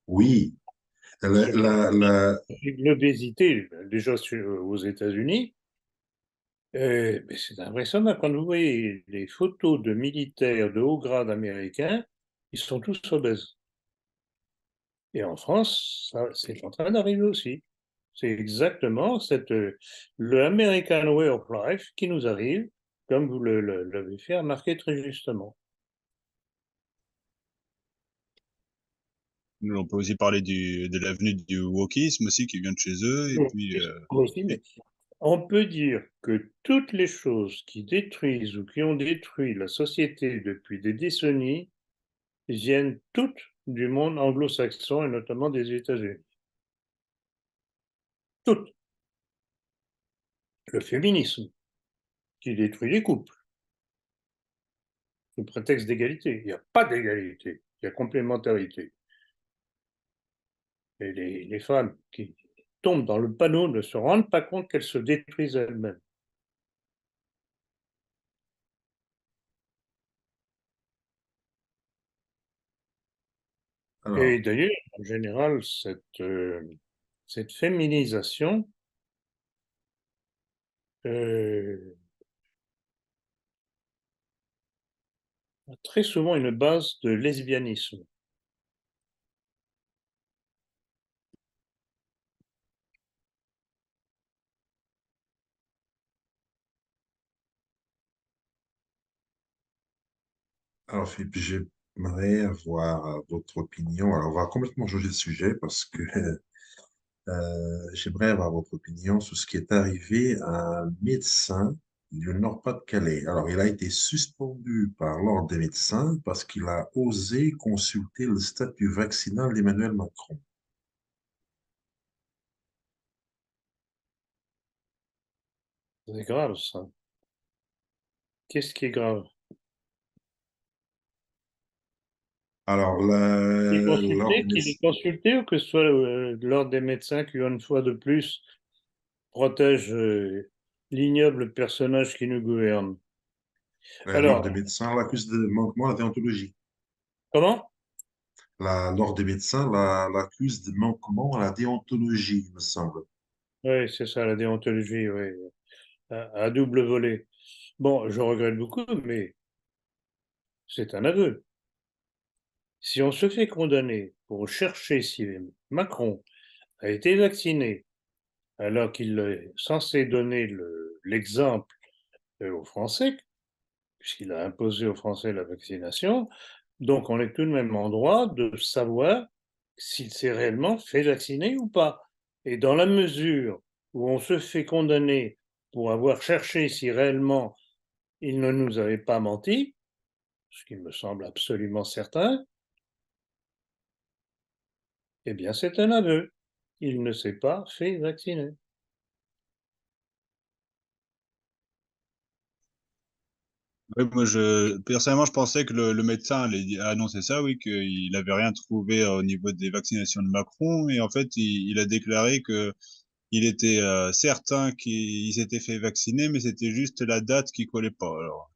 Speaker 1: Oui, la, la, la-
Speaker 2: L'obésité, déjà aux États-Unis, mais c'est impressionnant. Quand vous voyez les photos de militaires de haut grade américains, ils sont tous obèses. Et en France, c'est en train d'arriver aussi. C'est exactement le American Way of Life qui nous arrive, comme vous l'avez fait remarquer très justement.
Speaker 3: On peut aussi parler de l'avenue du wokisme aussi qui vient de chez eux. Et puis,
Speaker 2: Aussi, mais on peut dire que toutes les choses qui détruisent ou qui ont détruit la société depuis des décennies viennent toutes du monde anglo-saxon et notamment des États-Unis. Toutes. Le féminisme qui détruit les couples sous prétexte d'égalité. Il n'y a pas d'égalité, il y a complémentarité. Et les femmes qui tombent dans le panneau ne se rendent pas compte qu'elles se détruisent elles-mêmes. Et
Speaker 1: alors,
Speaker 2: d'ailleurs, en général, cette féminisation a très souvent une base de lesbianisme.
Speaker 1: alors Philippe, j'aimerais avoir votre opinion. Alors, on va complètement changer de sujet parce que j'aimerais avoir votre opinion sur ce qui est arrivé à un médecin du Nord-Pas-de-Calais. Alors, il a été suspendu par l'Ordre des médecins parce qu'il a osé consulter le statut vaccinal d'Emmanuel Macron.
Speaker 2: C'est grave, ça. Qu'est-ce qui est grave?
Speaker 1: Alors, l'Ordre des
Speaker 2: Qu'il
Speaker 1: médecins,
Speaker 2: est consulté ou que ce soit l'ordre des médecins qui, une fois de plus, protège l'ignoble personnage qui nous gouverne.
Speaker 1: l'Ordre
Speaker 2: Alors,
Speaker 1: des médecins l'accuse de manquement à la déontologie.
Speaker 2: comment?
Speaker 1: l'ordre des médecins l'accuse de manquement à la déontologie, il me semble.
Speaker 2: Oui, c'est ça, la déontologie, oui, à double volet. Bon, je regrette beaucoup, mais c'est un aveu. Si on se fait condamner pour chercher si Macron a été vacciné, alors qu'il est censé donner l'exemple aux Français, puisqu'il a imposé aux Français la vaccination, donc on est tout de même en droit de savoir s'il s'est réellement fait vacciner ou pas. Et dans la mesure où on se fait condamner pour avoir cherché si réellement il ne nous avait pas menti, ce qui me semble absolument certain, eh bien c'est un aveu. Il ne s'est pas fait vacciner.
Speaker 3: Ouais, moi, personnellement, je pensais que le médecin allait annoncer ça, oui, qu'il n'avait rien trouvé au niveau des vaccinations de Macron. Et en fait, il a déclaré que il était certain qu'il s'était fait vacciner, mais c'était juste la date qui collait pas. Alors,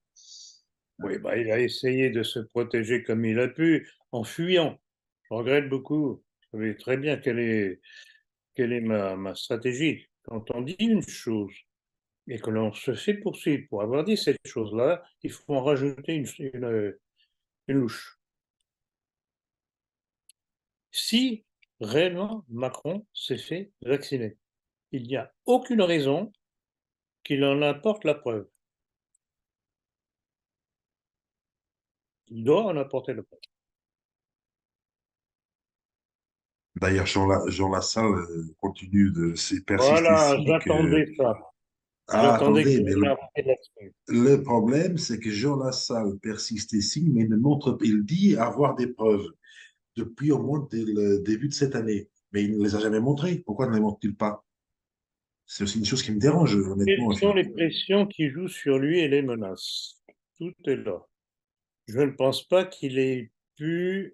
Speaker 2: Oui, bah, il a essayé de se protéger comme il a pu en fuyant. Je regrette beaucoup. Je savais très bien quelle est ma stratégie. Quand on dit une chose et que l'on se fait poursuivre pour avoir dit cette chose-là, il faut en rajouter une louche. Si réellement Macron s'est fait vacciner, il n'y a aucune raison qu'il en apporte la preuve. Il doit en apporter la preuve.
Speaker 1: D'ailleurs, Jean Lassalle continue de persister
Speaker 2: Voilà,
Speaker 1: ici que...
Speaker 2: j'attendais ça.
Speaker 1: Ah,
Speaker 2: J'attendais que
Speaker 1: attendez, mais
Speaker 2: vous m'arrêtiez là-dessus.
Speaker 1: le problème, c'est que Jean Lassalle persiste ici, mais ne montre, il dit avoir des preuves depuis au moins dès le début de cette année, mais il ne les a jamais montrées. Pourquoi ne les montre-t-il pas? C'est aussi une chose qui me dérange,
Speaker 2: Quelles
Speaker 1: honnêtement.
Speaker 2: sont les pressions qui jouent sur lui et les menaces? Tout est là. Je ne pense pas qu'il ait pu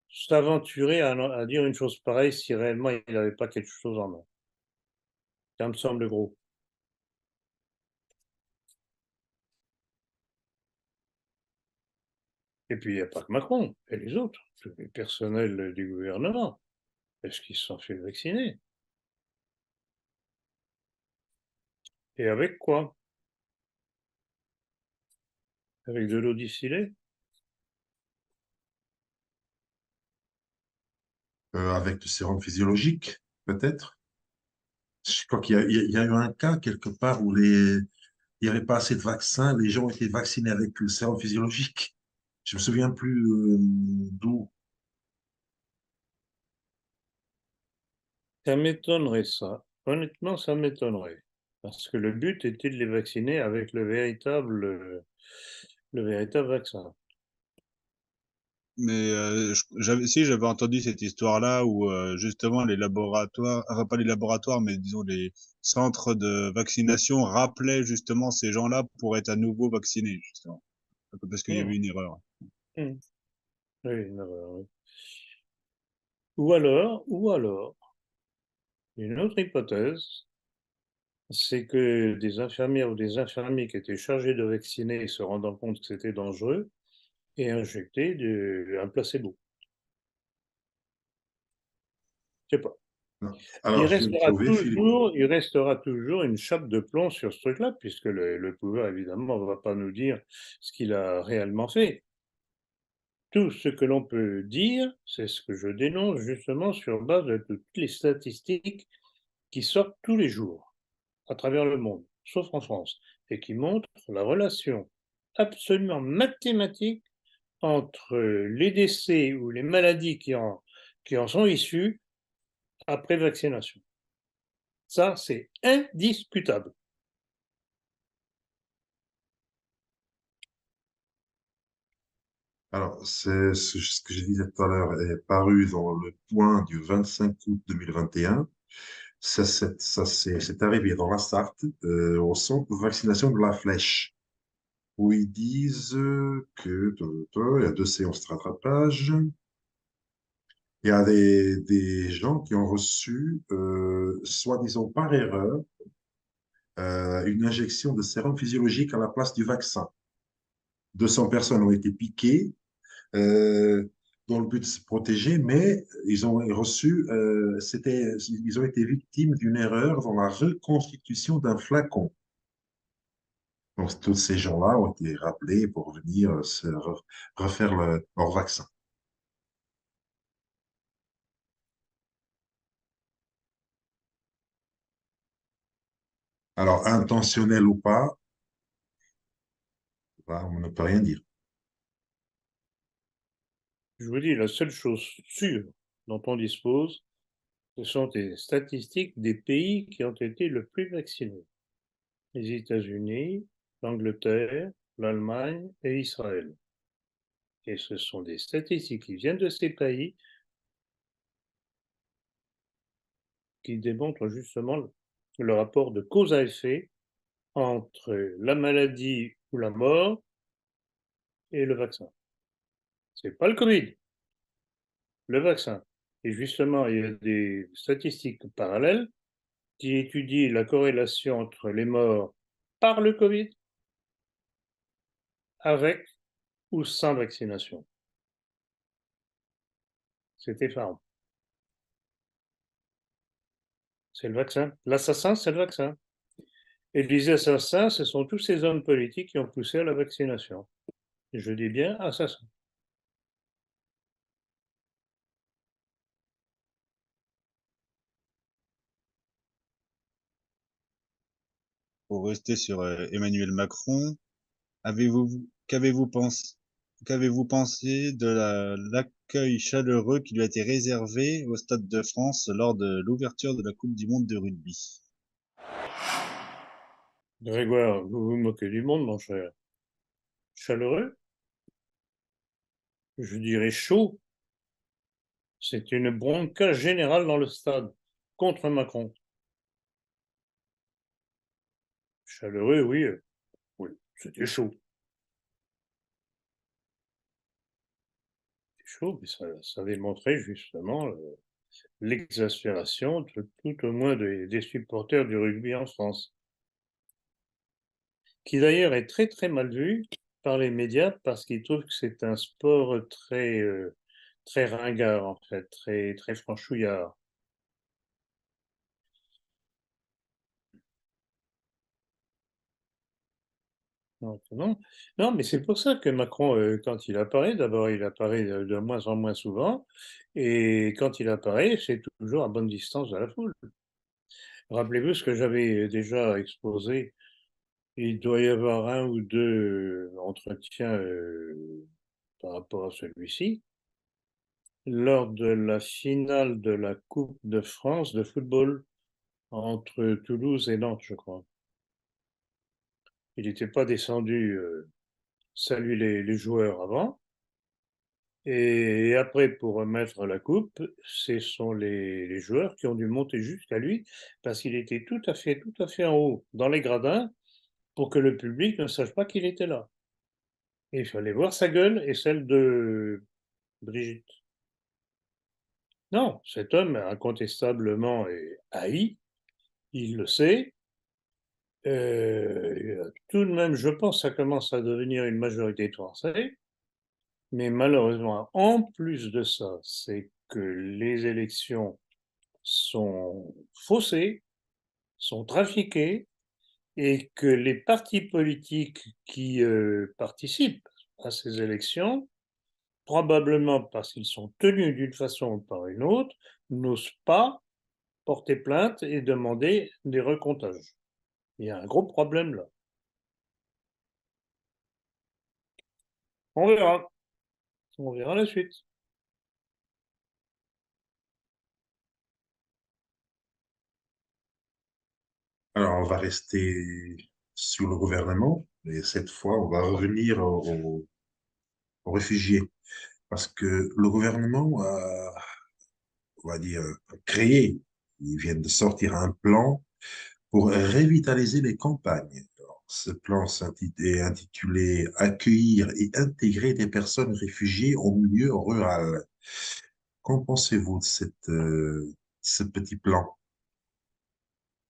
Speaker 2: s'aventurer à dire une chose pareille si réellement il n'avait pas quelque chose en main. Ça me semble gros. Et puis il n'y a pas que Macron, et les autres, tous les personnels du gouvernement. Est-ce qu'ils se sont fait vacciner? Et avec quoi? Avec de l'eau distillée?
Speaker 1: Avec du sérum physiologique, peut-être. Je crois il y a eu un cas quelque part où il n'y avait pas assez de vaccins, les gens ont été vaccinés avec le sérum physiologique. Je me souviens plus d'où.
Speaker 2: Ça m'étonnerait ça. Honnêtement, ça m'étonnerait. Parce que le but était de les vacciner avec le véritable vaccin.
Speaker 3: mais j'avais entendu cette histoire-là où justement les laboratoires, enfin pas les laboratoires, mais disons les centres de vaccination rappelaient justement ces gens-là pour être à nouveau vaccinés, justement, parce qu'il y avait
Speaker 2: Mmh,
Speaker 3: une erreur.
Speaker 2: mmh. Oui, une erreur, oui. Ou alors, une autre hypothèse, c'est que des infirmières ou des infirmiers qui étaient chargés de vacciner, se rendant compte que c'était dangereux, aient injecté un placebo. Je sais pas.
Speaker 1: Alors, je vais le prouver, Philippe.
Speaker 2: Il restera toujours une chape de plomb sur ce truc-là, puisque le pouvoir, évidemment, ne va pas nous dire ce qu'il a réellement fait. Tout ce que l'on peut dire, c'est ce que je dénonce justement sur base de toutes les statistiques qui sortent tous les jours à travers le monde, sauf en France, et qui montrent la relation absolument mathématique entre les décès ou les maladies qui en sont issues après vaccination. Ça, c'est indiscutable.
Speaker 1: Alors, c'est ce que je disais tout à l'heure est paru dans le Point du 25 août 2021. C'est arrivé dans la Sarthe, au centre de vaccination de la Flèche, où ils disent que il y a deux séances de rattrapage. Il y a des gens qui ont reçu, soi-disant par erreur, une injection de sérum physiologique à la place du vaccin. 200 personnes ont été piquées. Euh, dans le but de se protéger, mais ils ont reçu, ils ont été victimes d'une erreur dans la reconstitution d'un flacon. Donc, tous ces gens-là ont été rappelés pour venir refaire leur vaccin. Alors, intentionnel ou pas, là, on ne peut rien dire.
Speaker 2: Je vous dis, la seule chose sûre dont on dispose, ce sont des statistiques des pays qui ont été le plus vaccinés. Les États-Unis, l'Angleterre, l'Allemagne et Israël. Et ce sont des statistiques qui viennent de ces pays qui démontrent justement le rapport de cause à effet entre la maladie ou la mort et le vaccin. C'est pas le Covid, le vaccin. Et justement, il y a des statistiques parallèles qui étudient la corrélation entre les morts par le Covid avec ou sans vaccination. C'est effarant. C'est le vaccin. L'assassin, c'est le vaccin. Et les assassins, ce sont tous ces hommes politiques qui ont poussé à la vaccination. Je dis bien assassins.
Speaker 3: Pour rester sur Emmanuel Macron, qu'avez-vous pensé, qu'avez-vous pensé de l'accueil chaleureux qui lui a été réservé au Stade de France lors de l'ouverture de la Coupe du Monde de rugby?
Speaker 2: Grégoire, vous vous moquez du monde, mon cher. Chaleureux? Je dirais chaud. C'est une bronca générale dans le stade contre Macron. Chaleureux, oui, oui, c'était chaud. C'était chaud, mais ça démontrait justement l'exaspération de tout au moins des supporters du rugby en France, qui d'ailleurs est très très mal vu par les médias parce qu'ils trouvent que c'est un sport très ringard en fait, très franchouillard. Donc, non, non, mais c'est pour ça que Macron, quand il apparaît, d'abord il apparaît de moins en moins souvent, et quand il apparaît, c'est toujours à bonne distance de la foule. Rappelez-vous ce que j'avais déjà exposé. Il doit y avoir un ou deux entretiens par rapport à celui-ci, lors de la finale de la Coupe de France de football entre Toulouse et Nantes, je crois. Il n'était pas descendu saluer les joueurs avant. Et après, pour remettre la coupe, ce sont les joueurs qui ont dû monter jusqu'à lui parce qu'il était tout à fait en haut, dans les gradins, pour que le public ne sache pas qu'il était là. Et il fallait voir sa gueule et celle de Brigitte. Non, cet homme incontestablement est haï, il le sait. Tout de même, je pense que ça commence à devenir une majorité de Français. Mais malheureusement, en plus de ça, c'est que les élections sont faussées, sont trafiquées, et que les partis politiques qui participent à ces élections, probablement parce qu'ils sont tenus d'une façon ou par une autre, n'osent pas porter plainte et demander des recomptages. Il y a un gros problème là. On verra. On verra la suite.
Speaker 1: Alors, on va rester sur le gouvernement, et cette fois, on va revenir aux réfugiés. Parce que le gouvernement a, on va dire, créé, ils viennent de sortir un plan pour revitaliser les campagnes. Alors, ce plan est intitulé Accueillir et intégrer des personnes réfugiées au milieu rural. Qu'en pensez-vous de ce petit plan?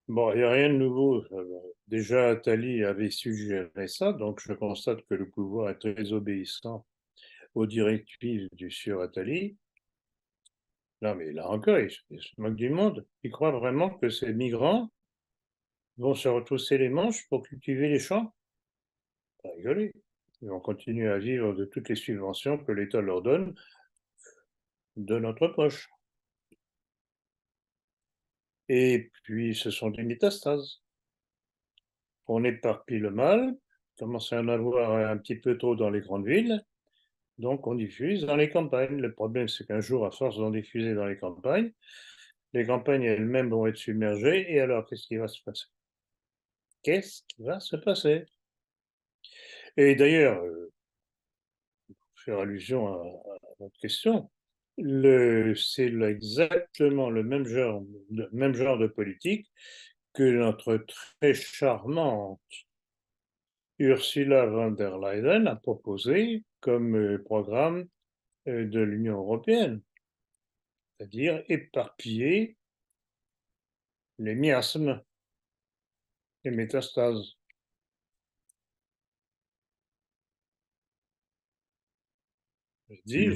Speaker 2: Bon, il n'y a rien de nouveau. Déjà, Attali avait suggéré ça, donc je constate que le pouvoir est très obéissant aux directives du sieur Attali. Non, mais là encore, il se moque du monde. Il croit vraiment que ces migrants vont se retrousser les manches pour cultiver les champs? Pas rigoler. Ils vont continuer à vivre de toutes les subventions que l'État leur donne de notre poche. Et puis, ce sont des métastases. On éparpille le mal, commence à en avoir un petit peu trop dans les grandes villes, donc on diffuse dans les campagnes. Le problème, c'est qu'un jour, à force d'en diffuser dans les campagnes elles-mêmes vont être submergées, et alors, qu'est-ce qui va se passer? Qu'est-ce qui va se passer? Et d'ailleurs, pour faire allusion à votre question, c'est exactement le même genre de politique que notre très charmante Ursula von der Leyen a proposé comme programme de l'Union européenne, c'est-à-dire éparpiller les miasmes, les métastases. Je
Speaker 1: Oui,
Speaker 2: dis,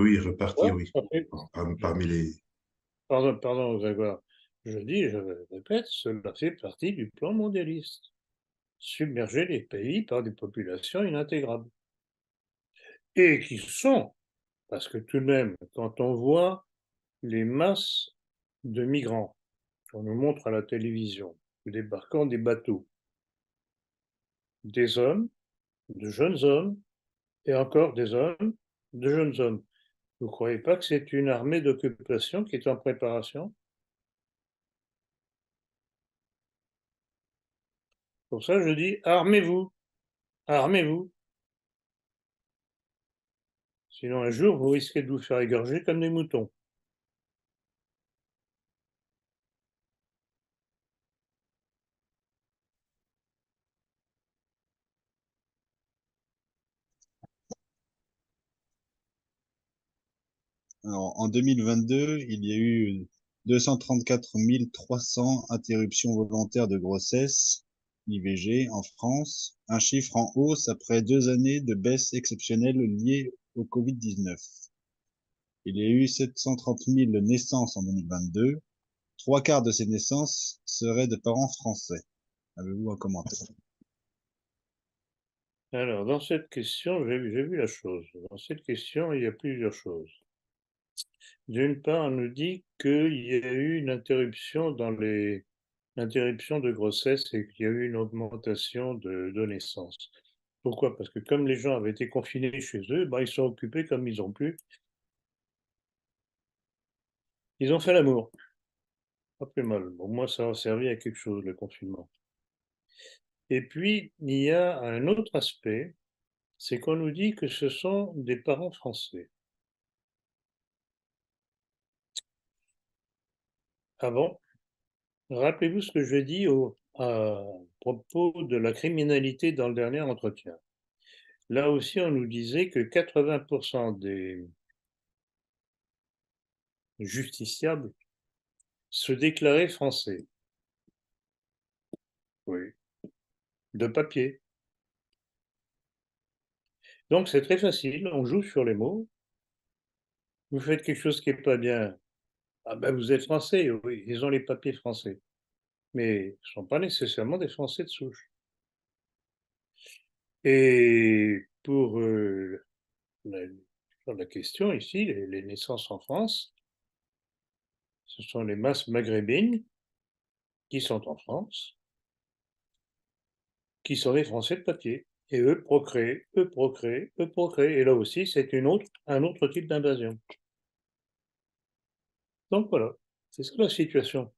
Speaker 1: oui, repartir,
Speaker 2: ouais,
Speaker 1: oui.
Speaker 2: je-
Speaker 1: Parmi les...
Speaker 2: pardon, Grégoire. Je dis, je répète, cela fait partie du plan mondialiste. Submerger les pays par des populations inintégrables. Et qui sont, parce que tout de même, quand on voit les masses de migrants qu'on nous montre à la télévision, débarquant des bateaux, des hommes, de jeunes hommes, et encore des hommes, de jeunes hommes. Vous ne croyez pas que c'est une armée d'occupation qui est en préparation? Pour ça, je dis, armez-vous, armez-vous. Sinon, un jour, vous risquez de vous faire égorger comme des moutons.
Speaker 3: Alors, en 2022, il y a eu 234 300 interruptions volontaires de grossesse, IVG, en France, un chiffre en hausse après 2 années de baisse exceptionnelle liée au Covid-19. Il y a eu 730 000 naissances en 2022. 3 quarts de ces naissances seraient de parents français. Avez-vous un commentaire?
Speaker 2: Alors, dans cette question, j'ai vu la chose. Dans cette question, il y a plusieurs choses. D'une part, on nous dit qu'il y a eu une interruption de grossesse et qu'il y a eu une augmentation de naissances. Pourquoi? Parce que comme les gens avaient été confinés chez eux, ils sont occupés comme ils ont pu. Ils ont fait l'amour. Pas plus mal. Au moins, ça a servi à quelque chose, le confinement. Et puis, il y a un autre aspect, c'est qu'on nous dit que ce sont des parents français. Ah bon? Rappelez-vous ce que je dis à propos de la criminalité dans le dernier entretien. Là aussi, on nous disait que 80% des justiciables se déclaraient français. Oui, de papier. Donc c'est très facile, on joue sur les mots. Vous faites quelque chose qui n'est pas bien. Ah ben vous êtes français, oui, ils ont les papiers français. Mais ils ne sont pas nécessairement des Français de souche. Et pour la question ici, les naissances en France, ce sont les masses maghrébines qui sont en France, qui sont des Français de papier. Et eux procréent, eux procréent, eux procréent. Et là aussi, c'est un autre type d'invasion. Donc voilà, c'est ça la situation.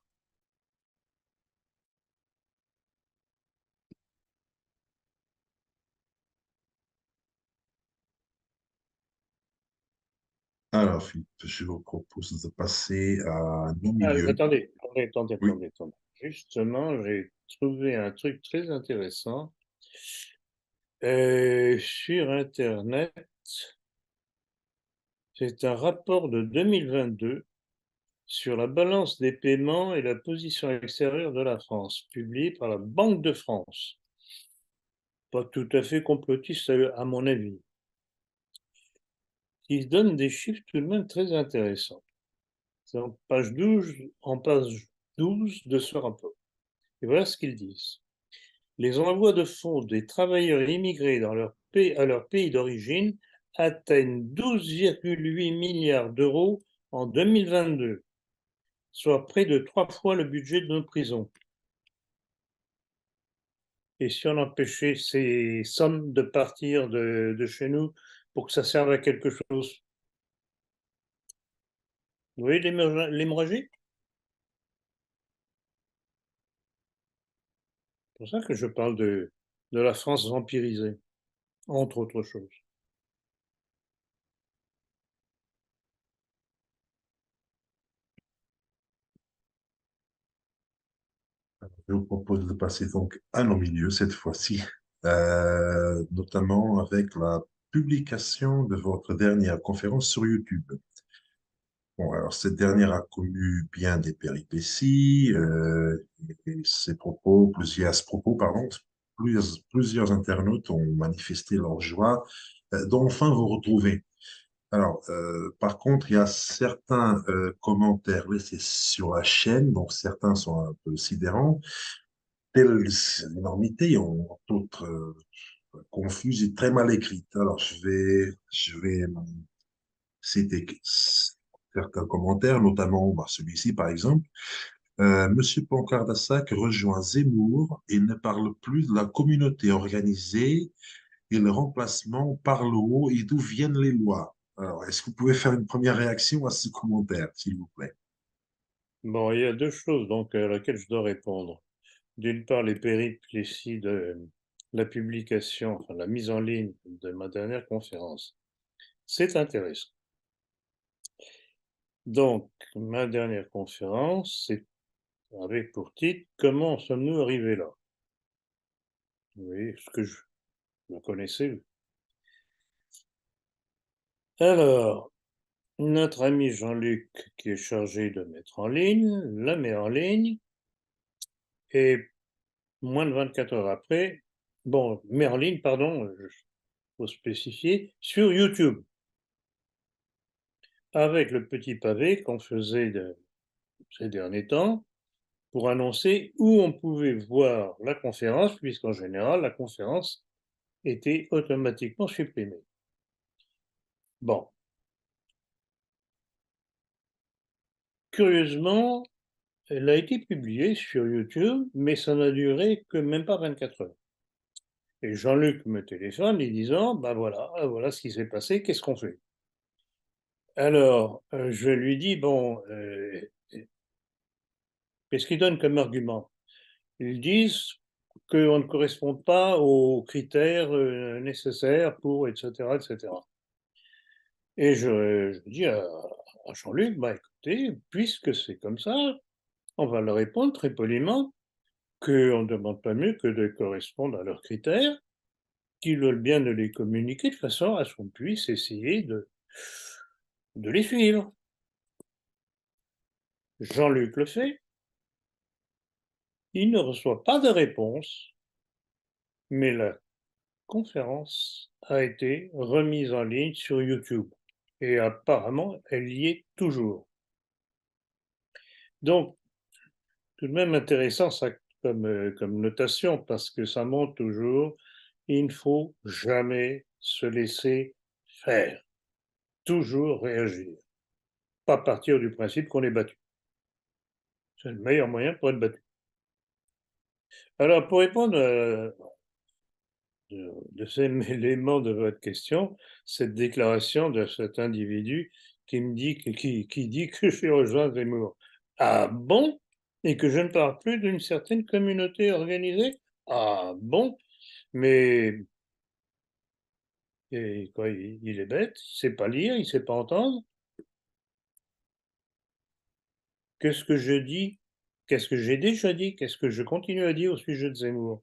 Speaker 1: Alors, Philippe, je vous propose de passer à nos
Speaker 2: Ah,
Speaker 1: milieux. Oui.
Speaker 2: attendez. Justement, j'ai trouvé un truc très intéressant sur Internet. C'est un rapport de 2022 sur la balance des paiements et la position extérieure de la France, publié par la Banque de France. Pas tout à fait complotiste à mon avis. qui donne des chiffres tout de même très intéressants. C'est en page 12 de ce rapport. Et voilà ce qu'ils disent. Les envois de fonds des travailleurs immigrés à leur pays d'origine atteignent 12,8 milliards d'euros en 2022, soit près de 3 fois le budget de nos prisons. Et si on empêchait ces sommes de partir de chez nous pour que ça serve à quelque chose? Vous voyez l'hémorragie? C'est pour ça que je parle de la France vampirisée, entre autres choses.
Speaker 1: Je vous propose de passer donc à nos milieux cette fois-ci, notamment avec la publication de votre dernière conférence sur YouTube. Bon, alors cette dernière a connu bien des péripéties, et à ce propos, pardon, plusieurs internautes ont manifesté leur joie d'enfin vous retrouver. Alors, par contre, il y a certains commentaires laissés sur la chaîne, donc certains sont un peu sidérants, telle énormité, en d'autres confuses et très mal écrites. Alors, je vais citer certains commentaires, notamment celui-ci, par exemple. Monsieur Pancardassac rejoint Zemmour et ne parle plus de la communauté organisée et le remplacement par le haut et d'où viennent les lois. Alors, est-ce que vous pouvez faire une première réaction à ce commentaire, s'il vous plaît?
Speaker 2: Bon, il y a deux choses donc à laquelle je dois répondre. D'une part, les péripéties de la publication, enfin la mise en ligne de ma dernière conférence. C'est intéressant. Donc, ma dernière conférence, c'est avec pour titre Comment sommes-nous arrivés là? Oui, ce que vous connaissez. Alors, notre ami Jean-Luc, qui est chargé de mettre en ligne, la met en ligne, et moins de 24 heures après, bon, met en ligne, pardon, il faut spécifier, sur YouTube, avec le petit pavé qu'on faisait ces derniers temps, pour annoncer où on pouvait voir la conférence, puisqu'en général, la conférence était automatiquement supprimée. Bon. Curieusement, elle a été publiée sur YouTube, mais ça n'a duré que même pas 24 heures. Et Jean-Luc me téléphone en disant, ben voilà ce qui s'est passé, qu'est-ce qu'on fait? Alors, je lui dis, bon, qu'est-ce qu'ils donnent comme argument? Ils disent qu'on ne correspond pas aux critères nécessaires pour, etc., etc. Et je dis à Jean-Luc, bah écoutez, puisque c'est comme ça, on va leur répondre très poliment qu'on ne demande pas mieux que de correspondre à leurs critères, qu'ils veulent bien de les communiquer de façon à ce qu'on puisse essayer de les suivre. Jean-Luc le fait, il ne reçoit pas de réponse, mais la conférence a été remise en ligne sur YouTube. Et apparemment, elle y est toujours. Donc, tout de même intéressant ça comme notation, parce que ça montre toujours, il ne faut jamais se laisser faire. Toujours réagir. Pas partir du principe qu'on est battu. C'est le meilleur moyen pour être battu. Alors, pour répondre de ces éléments de votre question, cette déclaration de cet individu qui me dit qui dit que j'ai rejoint Zemmour. Ah bon? Et que je ne parle plus d'une certaine communauté organisée? Ah bon? Mais et quoi, il est bête, il sait pas lire, il sait pas entendre. Qu'est-ce que je dis? Qu'est-ce que j'ai déjà dit? Qu'est-ce que je continue à dire au sujet de Zemmour?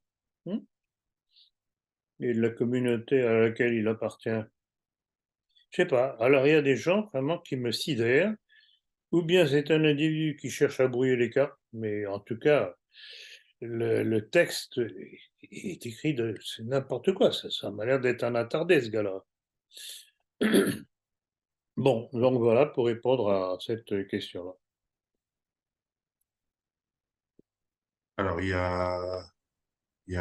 Speaker 2: Et de la communauté à laquelle il appartient? Je sais pas. Alors il y a des gens vraiment qui me sidèrent, ou bien c'est un individu qui cherche à brouiller les cartes, mais en tout cas, le texte est écrit de c'est n'importe quoi. Ça m'a l'air d'être un attardé, ce gars-là. Bon, donc voilà pour répondre à cette question-là.
Speaker 1: Alors, il y a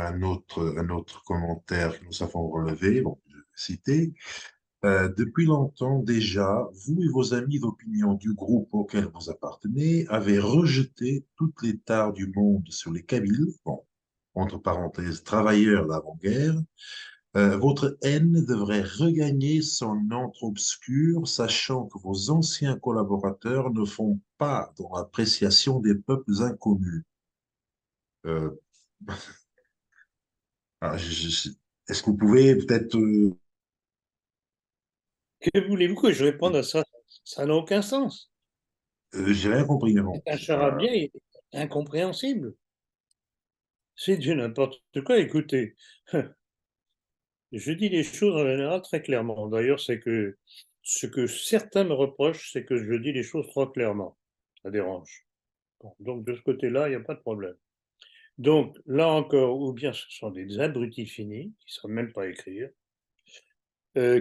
Speaker 1: un autre commentaire que nous avons relevé, bon, je vais citer. Depuis longtemps déjà, vous et vos amis d'opinion du groupe auquel vous appartenez avez rejeté toutes les tares du monde sur les Kabyles, bon, entre parenthèses, travailleurs d'avant-guerre. Votre haine devrait regagner son antre obscur, sachant que vos anciens collaborateurs ne font pas dans l'appréciation des peuples inconnus. Euh, ah, est-ce que vous pouvez peut-être...
Speaker 2: Que voulez-vous que je réponde à ça? Ça n'a aucun sens.
Speaker 1: j'ai rien compris, mais bon,
Speaker 2: C'est un
Speaker 1: c'est pas...
Speaker 2: charabia incompréhensible. C'est du n'importe quoi. Écoutez, je dis les choses en général très clairement. D'ailleurs, c'est que ce que certains me reprochent, c'est que je dis les choses trop clairement. Ça dérange. Bon, donc de ce côté-là, il n'y a pas de problème. Donc là encore, ou bien ce sont des abrutis finis, qui ne savent même pas écrire,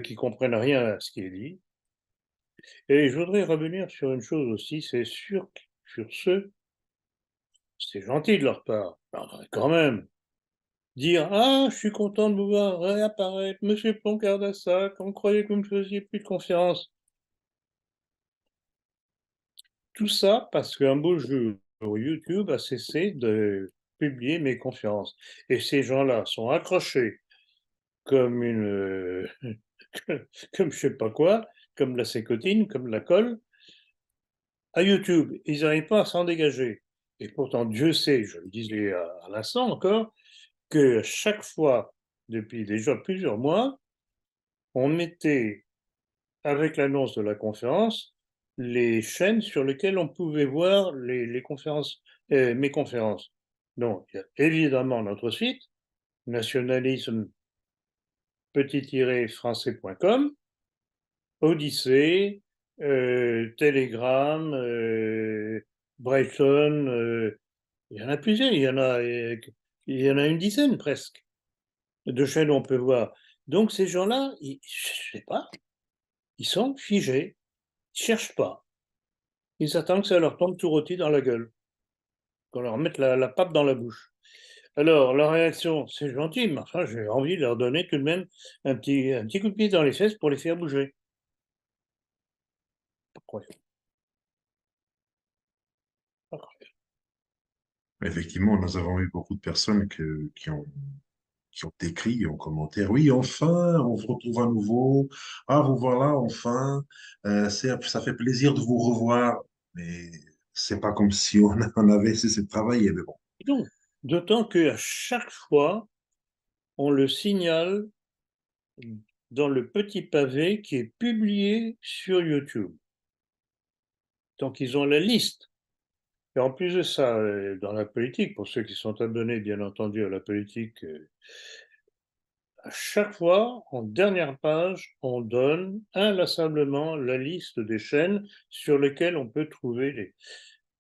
Speaker 2: qui comprennent rien à ce qui est dit. Et je voudrais revenir sur une chose aussi, c'est sûr que sur ce, c'est gentil de leur part, mais quand même, dire ah, je suis content de vous voir réapparaître, monsieur Poncardassa, on croyait que vous ne me faisiez plus de confiance. Tout ça parce qu'un beau jour, YouTube a cessé de publier mes conférences. Et ces gens-là sont accrochés comme comme je sais pas quoi, comme la sécotine, comme la colle, à YouTube. Ils n'arrivent pas à s'en dégager. Et pourtant, Dieu sait, je le disais à l'instant encore, que chaque fois, depuis déjà plusieurs mois, on mettait, avec l'annonce de la conférence, les chaînes sur lesquelles on pouvait voir les conférences, mes conférences. Donc, il y a évidemment notre site, nationalisme-français.com, Odyssée, Telegram, Brighton, il y en a plusieurs, il y en a une dizaine presque de chaînes où on peut voir. Donc ces gens-là, je ne sais pas, ils sont figés, ils ne cherchent pas. Ils attendent que ça leur tombe tout rôti dans la gueule, qu'on leur mette la pape dans la bouche. Alors, la réaction, c'est gentil, mais enfin, j'ai envie de leur donner tout de même un petit coup de pied dans les fesses pour les faire bouger. Pas croyable. Pas croyable.
Speaker 1: Effectivement, nous avons eu beaucoup de personnes qui ont écrit en commentaire, oui, enfin, on se retrouve à nouveau. Ah, vous voilà, enfin. Ça fait plaisir de vous revoir. Mais c'est pas comme si on avait cessé de travailler, mais bon.
Speaker 2: Donc, d'autant qu'à chaque fois, on le signale dans le petit pavé qui est publié sur YouTube. Donc, ils ont la liste. Et en plus de ça, dans la politique, pour ceux qui sont abonnés, bien entendu, à la politique, à chaque fois, en dernière page, on donne inlassablement la liste des chaînes sur lesquelles on peut trouver les.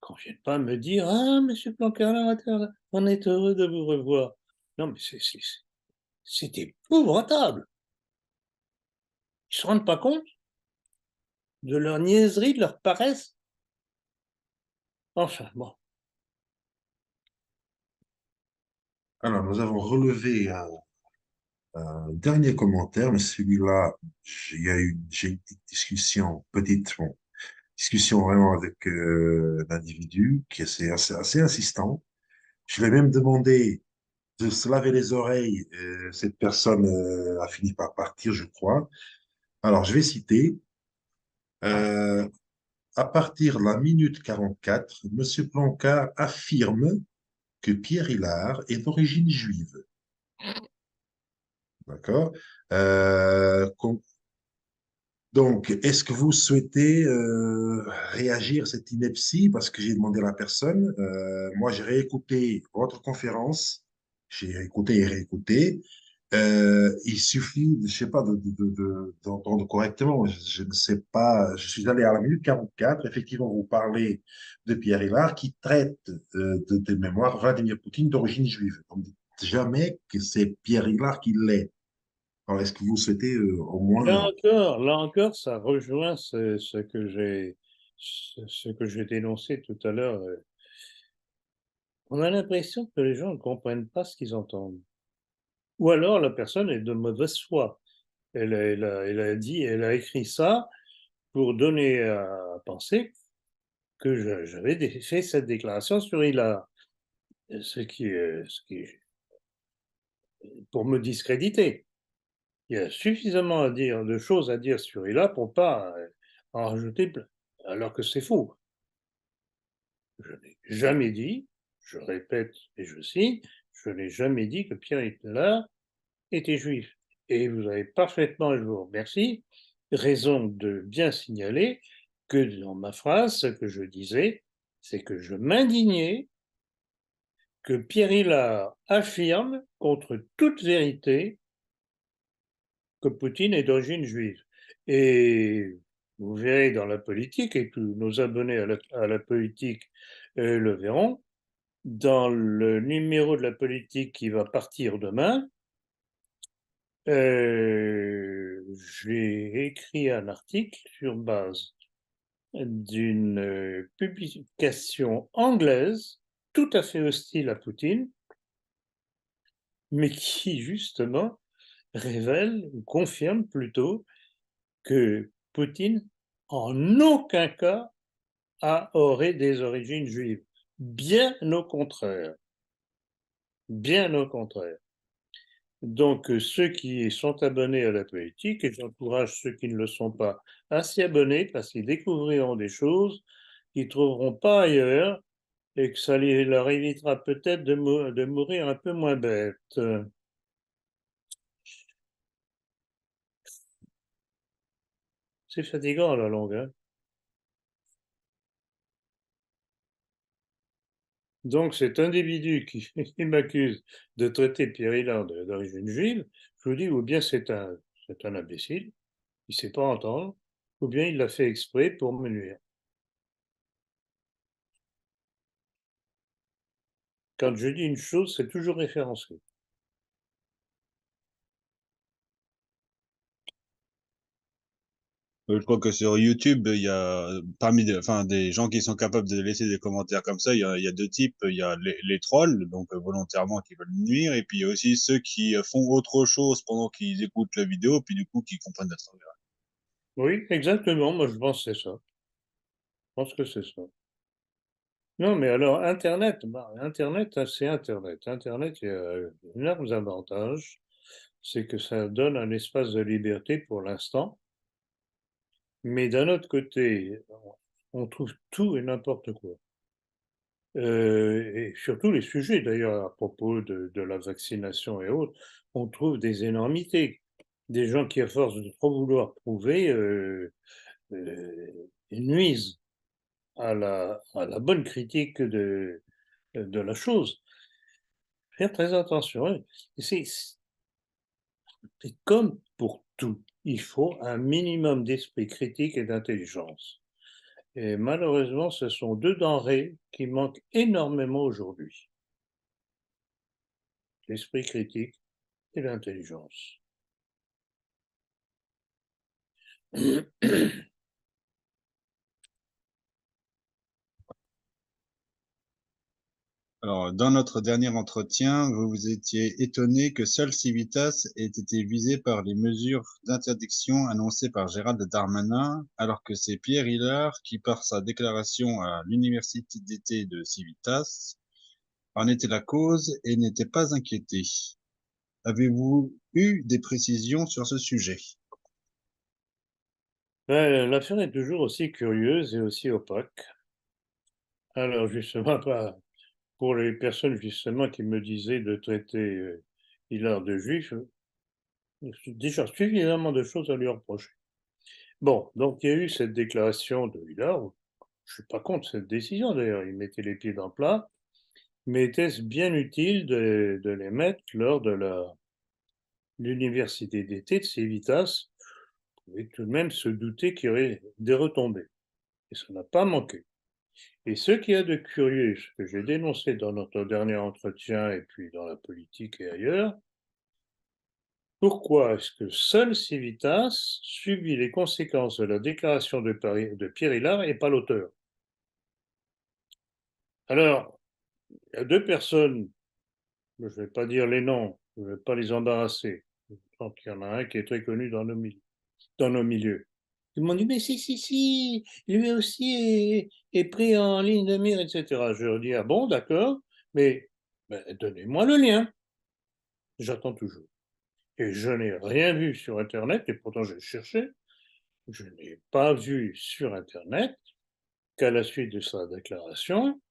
Speaker 2: Qu'on ne vienne pas me dire ah, monsieur Blanquer, on est heureux de vous revoir. Non, mais c'est épouvantable. Ils ne se rendent pas compte de leur niaiserie, de leur paresse. Enfin, bon.
Speaker 1: Alors, nous avons relevé un dernier commentaire, mais celui-là, j'ai eu une petite discussion, bon, discussion vraiment avec l'individu qui est assez insistant. Je lui ai même demandé de se laver les oreilles. Cette personne a fini par partir, je crois. Alors, je vais citer. euh, à partir de la minute 44, M. Plancard affirme que Pierre Hillard est d'origine juive. D'accord? Donc, est-ce que vous souhaitez réagir à cette ineptie? Parce que j'ai demandé à la personne. Moi, j'ai réécouté votre conférence. J'ai écouté et réécouté. Il suffit, je sais pas, d'entendre correctement. Je ne sais pas. Je suis allé à la minute 44. Effectivement, vous parlez de Pierre Hillard qui traite de mémoire Vladimir Poutine d'origine juive. On ne dit jamais que c'est Pierre Hillard qui l'est. Alors, est-ce que vous souhaitez au
Speaker 2: Là
Speaker 1: moins...
Speaker 2: encore, là encore, ça rejoint ce que j'ai dénoncé tout à l'heure. On a l'impression que les gens ne comprennent pas ce qu'ils entendent. Ou alors la personne est de mauvaise foi. Elle a dit, elle a écrit ça pour donner à penser que j'avais fait cette déclaration sur Hillary. Ce qui est pour me discréditer. Il y a suffisamment à dire, de choses à dire sur Hillary pour pas en rajouter plein, alors que c'est faux. Je n'ai jamais dit, je répète et je cite, je n'ai jamais dit que Pierre Hitler était juif. Et vous avez parfaitement, je vous remercie, raison de bien signaler que dans ma phrase, ce que je disais, c'est que je m'indignais que Pierre Hillard affirme, contre toute vérité, que Poutine est d'origine juive. Et vous verrez dans la politique, et tous nos abonnés à la politique le verront, dans le numéro de la politique qui va partir demain, j'ai écrit un article sur base d'une publication anglaise tout à fait hostile à Poutine, mais qui justement révèle ou confirme plutôt que Poutine en aucun cas aurait des origines juives. Bien au contraire. Bien au contraire. Donc, ceux qui sont abonnés à la politique, et j'encourage ceux qui ne le sont pas à s'y abonner parce qu'ils découvriront des choses qu'ils ne trouveront pas ailleurs et que ça leur évitera peut-être de mourir un peu moins bête. C'est fatigant à la longue, hein. Donc, cet individu qui m'accuse de traiter Pierre Hillard d'origine juive, je vous dis, ou bien c'est un imbécile, il ne sait pas entendre, ou bien il l'a fait exprès pour me nuire. Quand je dis une chose, c'est toujours référencé.
Speaker 3: Je crois que sur YouTube, il y a parmi des gens qui sont capables de laisser des commentaires comme ça, il y a deux types. Il y a les trolls, donc volontairement qui veulent nuire, et puis il y a aussi ceux qui font autre chose pendant qu'ils écoutent la vidéo, puis du coup qui comprennent à travers.
Speaker 2: Oui, exactement, moi je pense que c'est ça. Je pense que c'est ça. Non, mais alors, Internet, Internet, c'est Internet. Internet, il y a d'énormes avantages. C'est que ça donne un espace de liberté pour l'instant. Mais d'un autre côté, on trouve tout et n'importe quoi. Et surtout les sujets, d'ailleurs, à propos de la vaccination et autres, on trouve des énormités. Des gens qui, à force de trop vouloir prouver, nuisent à la bonne critique de la chose. Faire très attention, hein. C'est comme pour tout. Il faut un minimum d'esprit critique et d'intelligence. Et malheureusement, ce sont deux denrées qui manquent énormément aujourd'hui. L'esprit critique et l'intelligence.
Speaker 3: Alors, dans notre dernier entretien, vous vous étiez étonné que seul Civitas ait été visé par les mesures d'interdiction annoncées par Gérald Darmanin, alors que c'est Pierre Hillard qui, par sa déclaration à l'université d'été de Civitas, en était la cause et n'était pas inquiété. Avez-vous eu des précisions sur ce sujet?
Speaker 2: L'affaire est toujours aussi curieuse et aussi opaque. Alors justement, pour les personnes justement qui me disaient de traiter Hillard de juif, déjà suffisamment de choses à lui reprocher. Bon, donc il y a eu cette déclaration de Hillard. Je ne suis pas contre cette décision d'ailleurs, il mettait les pieds dans le plat, mais était-ce bien utile de les mettre lors de l'université d'été de Civitas? On pouvait tout de même se douter qu'il y aurait des retombées. Et ça n'a pas manqué. Et ce qu'il y a de curieux, ce que j'ai dénoncé dans notre dernier entretien et puis dans la politique et ailleurs, pourquoi est-ce que seul Civitas subit les conséquences de la déclaration de Pierre Hillard et pas l'auteur? Alors, il y a deux personnes, je ne vais pas dire les noms, je ne vais pas les embarrasser. Donc, il y en a un qui est très connu dans nos milieux. Ils m'ont dit, mais si, lui aussi est pris en ligne de mire, etc. Je leur dis, ah bon, d'accord, mais ben, donnez-moi le lien. J'attends toujours. Et je n'ai rien vu sur Internet, et pourtant j'ai cherché, je n'ai pas vu sur Internet qu'à la suite de sa déclaration,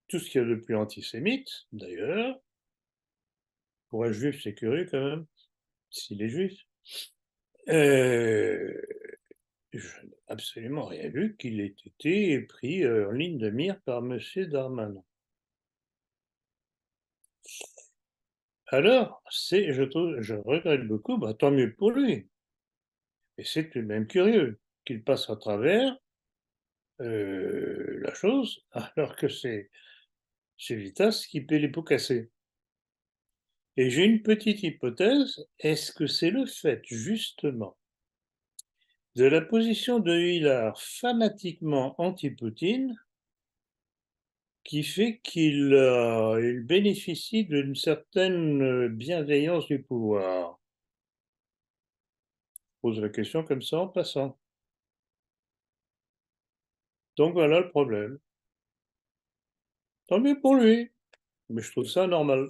Speaker 2: tout ce qu'il y a de plus antisémite, d'ailleurs, pour un juif, c'est curieux quand même, s'il est juif, je n'ai absolument rien vu qu'il ait été pris en ligne de mire par M. Darmanin. Alors, je regrette beaucoup, bah, tant mieux pour lui. Et c'est tout de même curieux qu'il passe à travers la chose, alors que c'est Vitas qui paie les pots cassés. Et j'ai une petite hypothèse, est-ce que c'est le fait justement de la position de Hillard fanatiquement anti-Poutine qui fait qu'il il bénéficie d'une certaine bienveillance du pouvoir? Je pose la question comme ça en passant. Donc voilà le problème. Tant mieux pour lui, mais je trouve ça normal.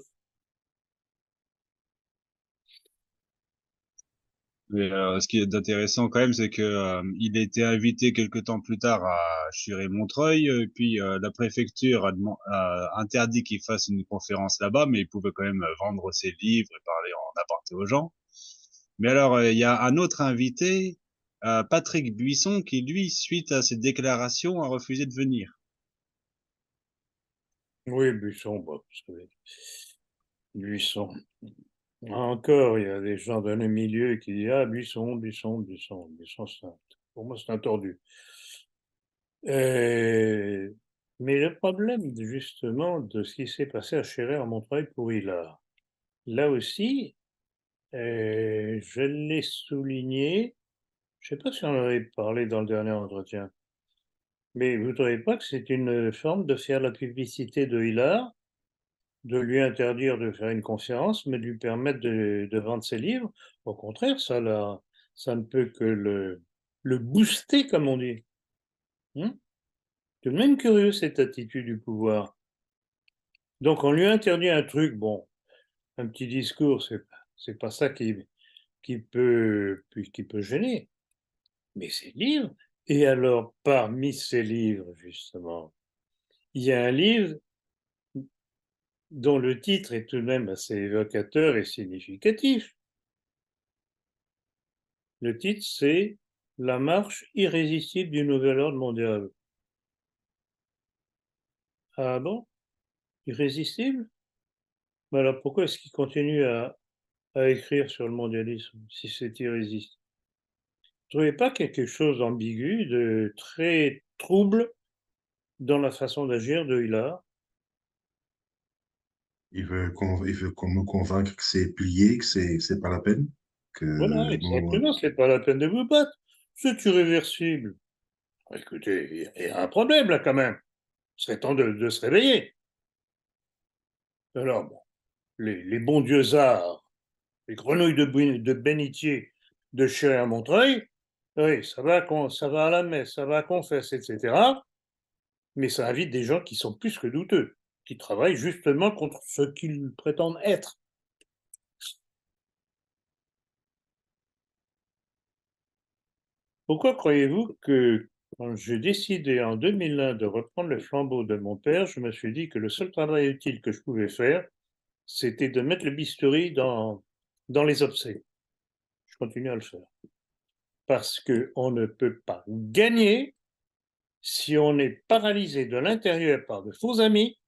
Speaker 3: Mais ce qui est intéressant quand même, c'est que il a été invité quelque temps plus tard à Chiré-Montreuil, puis la préfecture a interdit qu'il fasse une conférence là-bas, mais il pouvait quand même vendre ses livres et parler en aparté aux gens. Mais alors, il y a un autre invité, Patrick Buisson, qui lui, suite à cette déclaration, a refusé de venir.
Speaker 2: Oui, Buisson, bon, vous savez, Buisson. Encore, il y a des gens dans le milieu qui disent ah, Buisson, pour moi, c'est un tordu. Mais le problème, justement, de ce qui s'est passé à Chéré-en-Montreuil pour Hillard, là aussi, je l'ai souligné, je ne sais pas si on en avait parlé dans le dernier entretien, mais vous ne trouvez pas que c'est une forme de faire la publicité de Hillard, de lui interdire de faire une conférence, mais de lui permettre de vendre ses livres? Au contraire, ça ne peut que le booster, comme on dit. Hein? C'est même curieux, cette attitude du pouvoir. Donc, on lui interdit un truc, bon, un petit discours, c'est pas ça qui peut gêner, mais ses livres. Et alors, parmi ces livres, justement, il y a un livre dont le titre est tout de même assez évocateur et significatif. Le titre, c'est La marche irrésistible du nouvel ordre mondial. Ah bon? Irrésistible? Mais alors pourquoi est-ce qu'il continue à écrire sur le mondialisme si c'est irrésistible? Vous ne trouvez pas quelque chose d'ambigu, de très trouble dans la façon d'agir de Hillard?
Speaker 1: Il veut qu'on nous convaincre que c'est plié, que c'est pas la peine, que
Speaker 2: Voilà,
Speaker 1: nous,
Speaker 2: exactement, c'est pas la peine de vous battre. C'est irréversible. Écoutez, il y a un problème là quand même. Il serait temps de se réveiller. Alors, bon, les bons dieux arts, les grenouilles de bénitier de Chéré-à-Montreuil, oui, ça va à la messe, ça va à confesse, etc. Mais ça invite des gens qui sont plus que douteux, qui travaillent justement contre ce qu'ils prétendent être. Pourquoi croyez-vous que quand j'ai décidé en 2001 de reprendre le flambeau de mon père, je me suis dit que le seul travail utile que je pouvais faire, c'était de mettre le bistouri dans les obsèques. Je continue à le faire. Parce qu'on ne peut pas gagner si on est paralysé de l'intérieur par de faux amis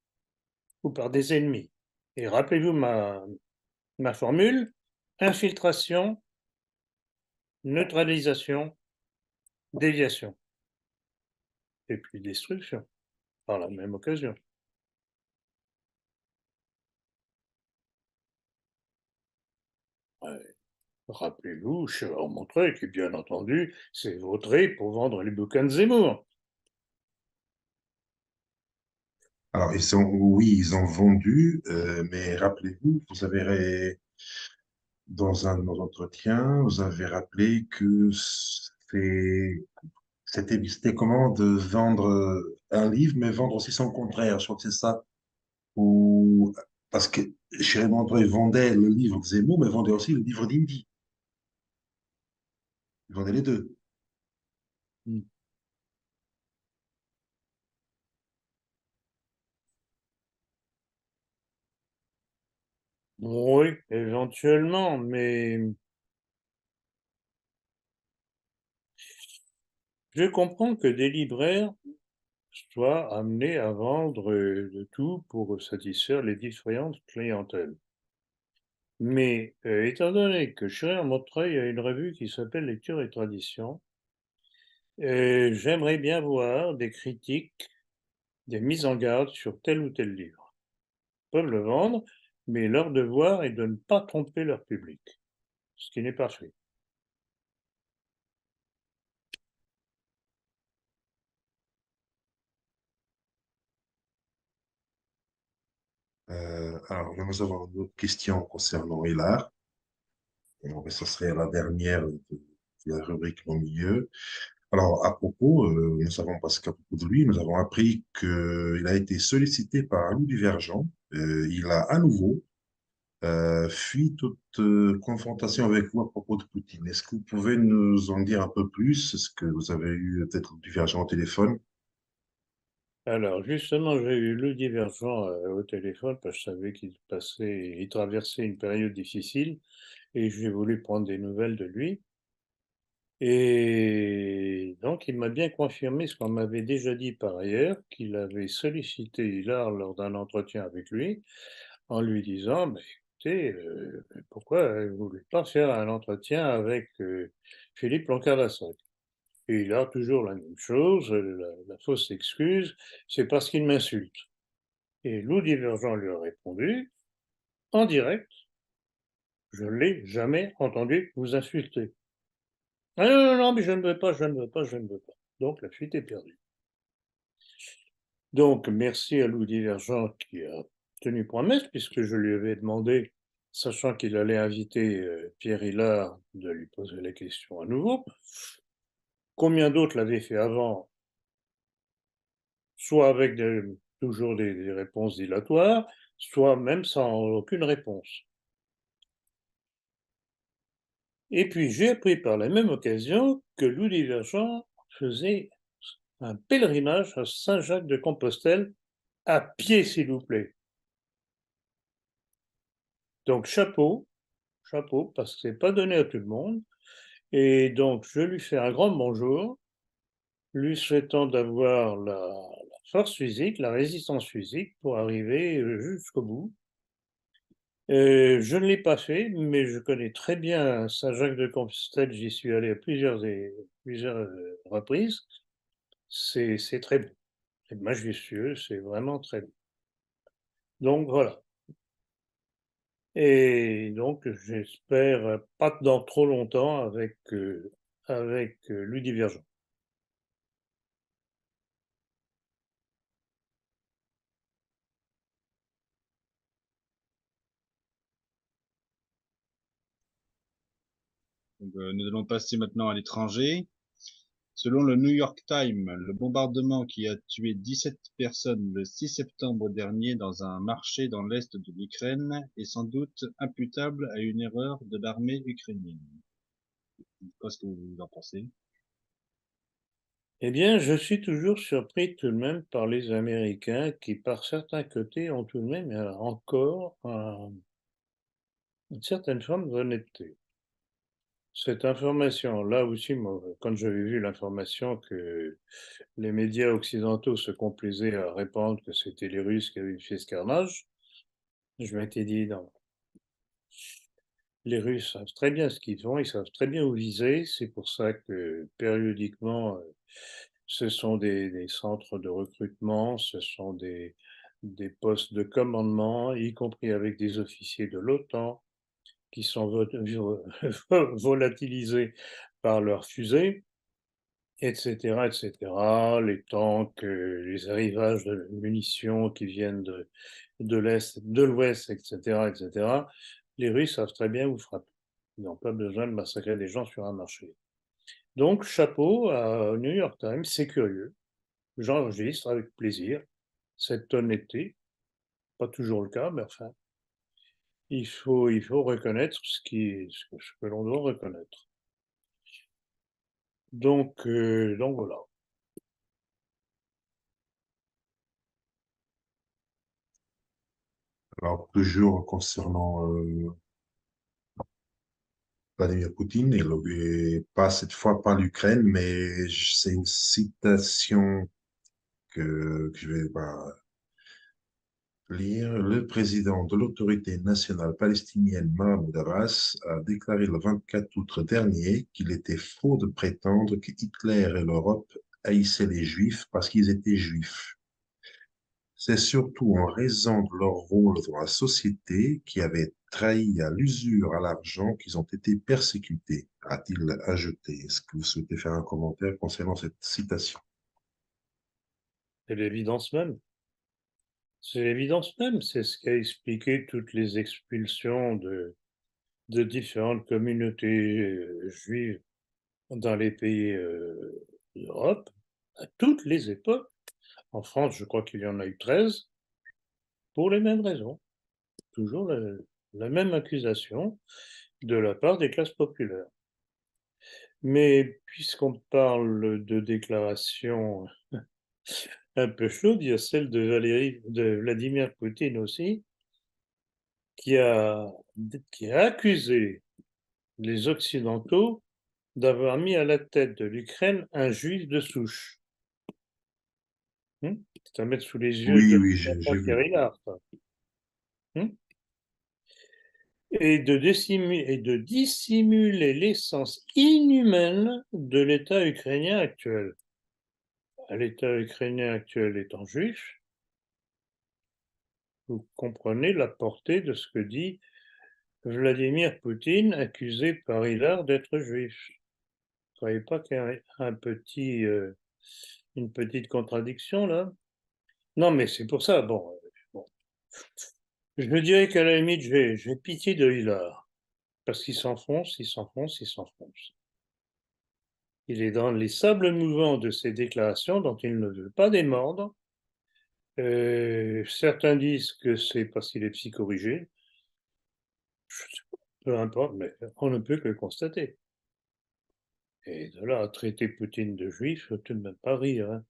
Speaker 2: ou par des ennemis. Et rappelez-vous ma formule, infiltration, neutralisation, déviation. Et puis destruction, par la même occasion. Rappelez-vous, Chevalier Montreuil, qui bien entendu s'est vautré pour vendre les bouquins de Zemmour.
Speaker 1: Alors, oui, ils ont vendu, mais rappelez-vous, dans un de nos entretiens, vous avez rappelé que c'était comment de vendre un livre, mais vendre aussi son contraire. Je crois que c'est ça. Ou, parce que chez Montreuil vendait le livre de Zemmour, mais vendait aussi le livre d'Indy. Il vendait les deux.
Speaker 2: Hmm. Oui, éventuellement, mais je comprends que des libraires soient amenés à vendre de tout pour satisfaire les différentes clientèles. Mais étant donné que Schreier-Montreuil a une revue qui s'appelle Lecture et Tradition, j'aimerais bien voir des critiques, des mises en garde sur tel ou tel livre. Ils peuvent le vendre, mais leur devoir est de ne pas tromper leur public, ce qui n'est pas fait.
Speaker 1: Alors, nous avons une autre question concernant Hilar. Et ce serait la dernière de la rubrique au milieu. Alors, à propos, nous savons, parce qu'à propos de lui, nous avons appris qu'il a été sollicité par Louis Divergent. Il a à nouveau fui toute confrontation avec vous à propos de Poutine. Est-ce que vous pouvez nous en dire un peu plus? Est-ce que vous avez eu peut-être Divergent au téléphone?
Speaker 2: Alors, justement, j'ai eu le Divergent au téléphone parce que je savais il traversait une période difficile et j'ai voulu prendre des nouvelles de lui. Et donc, il m'a bien confirmé ce qu'on m'avait déjà dit par ailleurs, qu'il avait sollicité Hilar lors d'un entretien avec lui, en lui disant, bah, écoutez, pourquoi vous ne voulez pas faire un entretien avec Philippe Lancard-Lassalle? Et il a toujours la même chose, la fausse excuse, c'est parce qu'il m'insulte. Et Lou Divergent lui a répondu, en direct, je ne l'ai jamais entendu vous insulter. Ah non, non, non, mais je ne veux pas, je ne veux pas, je ne veux pas. Donc la fuite est perdue. Donc merci à Lou Divergent qui a tenu promesse, puisque je lui avais demandé, sachant qu'il allait inviter Pierre Hillard, de lui poser la question à nouveau. Combien d'autres l'avaient fait avant, soit avec toujours des réponses dilatoires, soit même sans aucune réponse. Et puis j'ai appris par la même occasion que Lou Divergent faisait un pèlerinage à Saint-Jacques-de-Compostelle à pied, s'il vous plaît. Donc chapeau, parce que c'est pas donné à tout le monde. Et donc je lui fais un grand bonjour, lui souhaitant d'avoir la force physique, la résistance physique pour arriver jusqu'au bout. Je ne l'ai pas fait, mais je connais très bien Saint-Jacques-de-Compostelle, j'y suis allé à plusieurs reprises. C'est très beau, c'est majestueux, c'est vraiment très beau. Donc voilà. Et donc j'espère pas dans trop longtemps avec Louis Divergent.
Speaker 3: Donc, nous allons passer maintenant à l'étranger. Selon le New York Times, le bombardement qui a tué 17 personnes le 6 septembre dernier dans un marché dans l'est de l'Ukraine est sans doute imputable à une erreur de l'armée ukrainienne. Qu'est-ce que vous en pensez?
Speaker 2: Eh bien, je suis toujours surpris tout de même par les Américains qui, par certains côtés, ont tout de même encore une certaine forme d'honnêteté. Cette information, là aussi, moi, quand j'avais vu l'information que les médias occidentaux se complaisaient à répandre que c'était les Russes qui avaient fait ce carnage, je m'étais dit, non, les Russes savent très bien ce qu'ils font, ils savent très bien où viser, c'est pour ça que périodiquement, ce sont des centres de recrutement, ce sont des postes de commandement, y compris avec des officiers de l'OTAN. qui sont volatilisés par leurs fusées, etc., etc., les tanks, les arrivages de munitions qui viennent de l'Est, de l'Ouest, etc., etc., les Russes savent très bien vous frapper. Ils n'ont pas besoin de massacrer des gens sur un marché. Donc, chapeau à New York Times, c'est curieux. J'enregistre avec plaisir cette honnêteté. Pas toujours le cas, mais enfin, il faut reconnaître ce que l'on doit reconnaître. Donc voilà.
Speaker 1: Alors, toujours concernant Vladimir Poutine, et pas cette fois pas l'Ukraine, mais c'est une citation que je vais lire. Le président de l'autorité nationale palestinienne, Mahmoud Abbas, a déclaré le 24 août dernier qu'il était faux de prétendre que Hitler et l'Europe haïssaient les Juifs parce qu'ils étaient Juifs. C'est surtout en raison de leur rôle dans la société qui avait trahi à l'usure, à l'argent, qu'ils ont été persécutés, a-t-il ajouté. Est-ce que vous souhaitez faire un commentaire concernant cette citation?
Speaker 2: C'est l'évidence même. C'est l'évidence même. C'est ce qu'a expliqué toutes les expulsions de différentes communautés juives dans les pays d'Europe, à toutes les époques. En France, je crois qu'il y en a eu 13, pour les mêmes raisons. Toujours la même accusation de la part des classes populaires. Mais puisqu'on parle de déclarations un peu chaudes, il y a celle de Vladimir Poutine aussi, qui a accusé les Occidentaux d'avoir mis à la tête de l'Ukraine un juif de souche. C'est à mettre sous les yeux
Speaker 1: Oui,
Speaker 2: de
Speaker 1: oui, j'ai vu.
Speaker 2: Pierre Hillard. Et de dissimuler l'essence inhumaine de l'État ukrainien actuel. L'État ukrainien actuel étant juif, vous comprenez la portée de ce que dit Vladimir Poutine, accusé par Hillard d'être juif. Vous ne croyez pas qu'il y a une petite contradiction là? Non, mais c'est pour ça. Bon. Je me dirais qu'à la limite, j'ai pitié de Hillard, parce qu'il s'enfonce, il s'enfonce, il s'enfonce. Il est dans les sables mouvants de ses déclarations dont il ne veut pas démordre. Certains disent que c'est parce qu'il est psychorigé. Peu importe, mais on ne peut que le constater. Et de là à traiter Poutine de juif, il ne faut tout de même pas rire. Hein.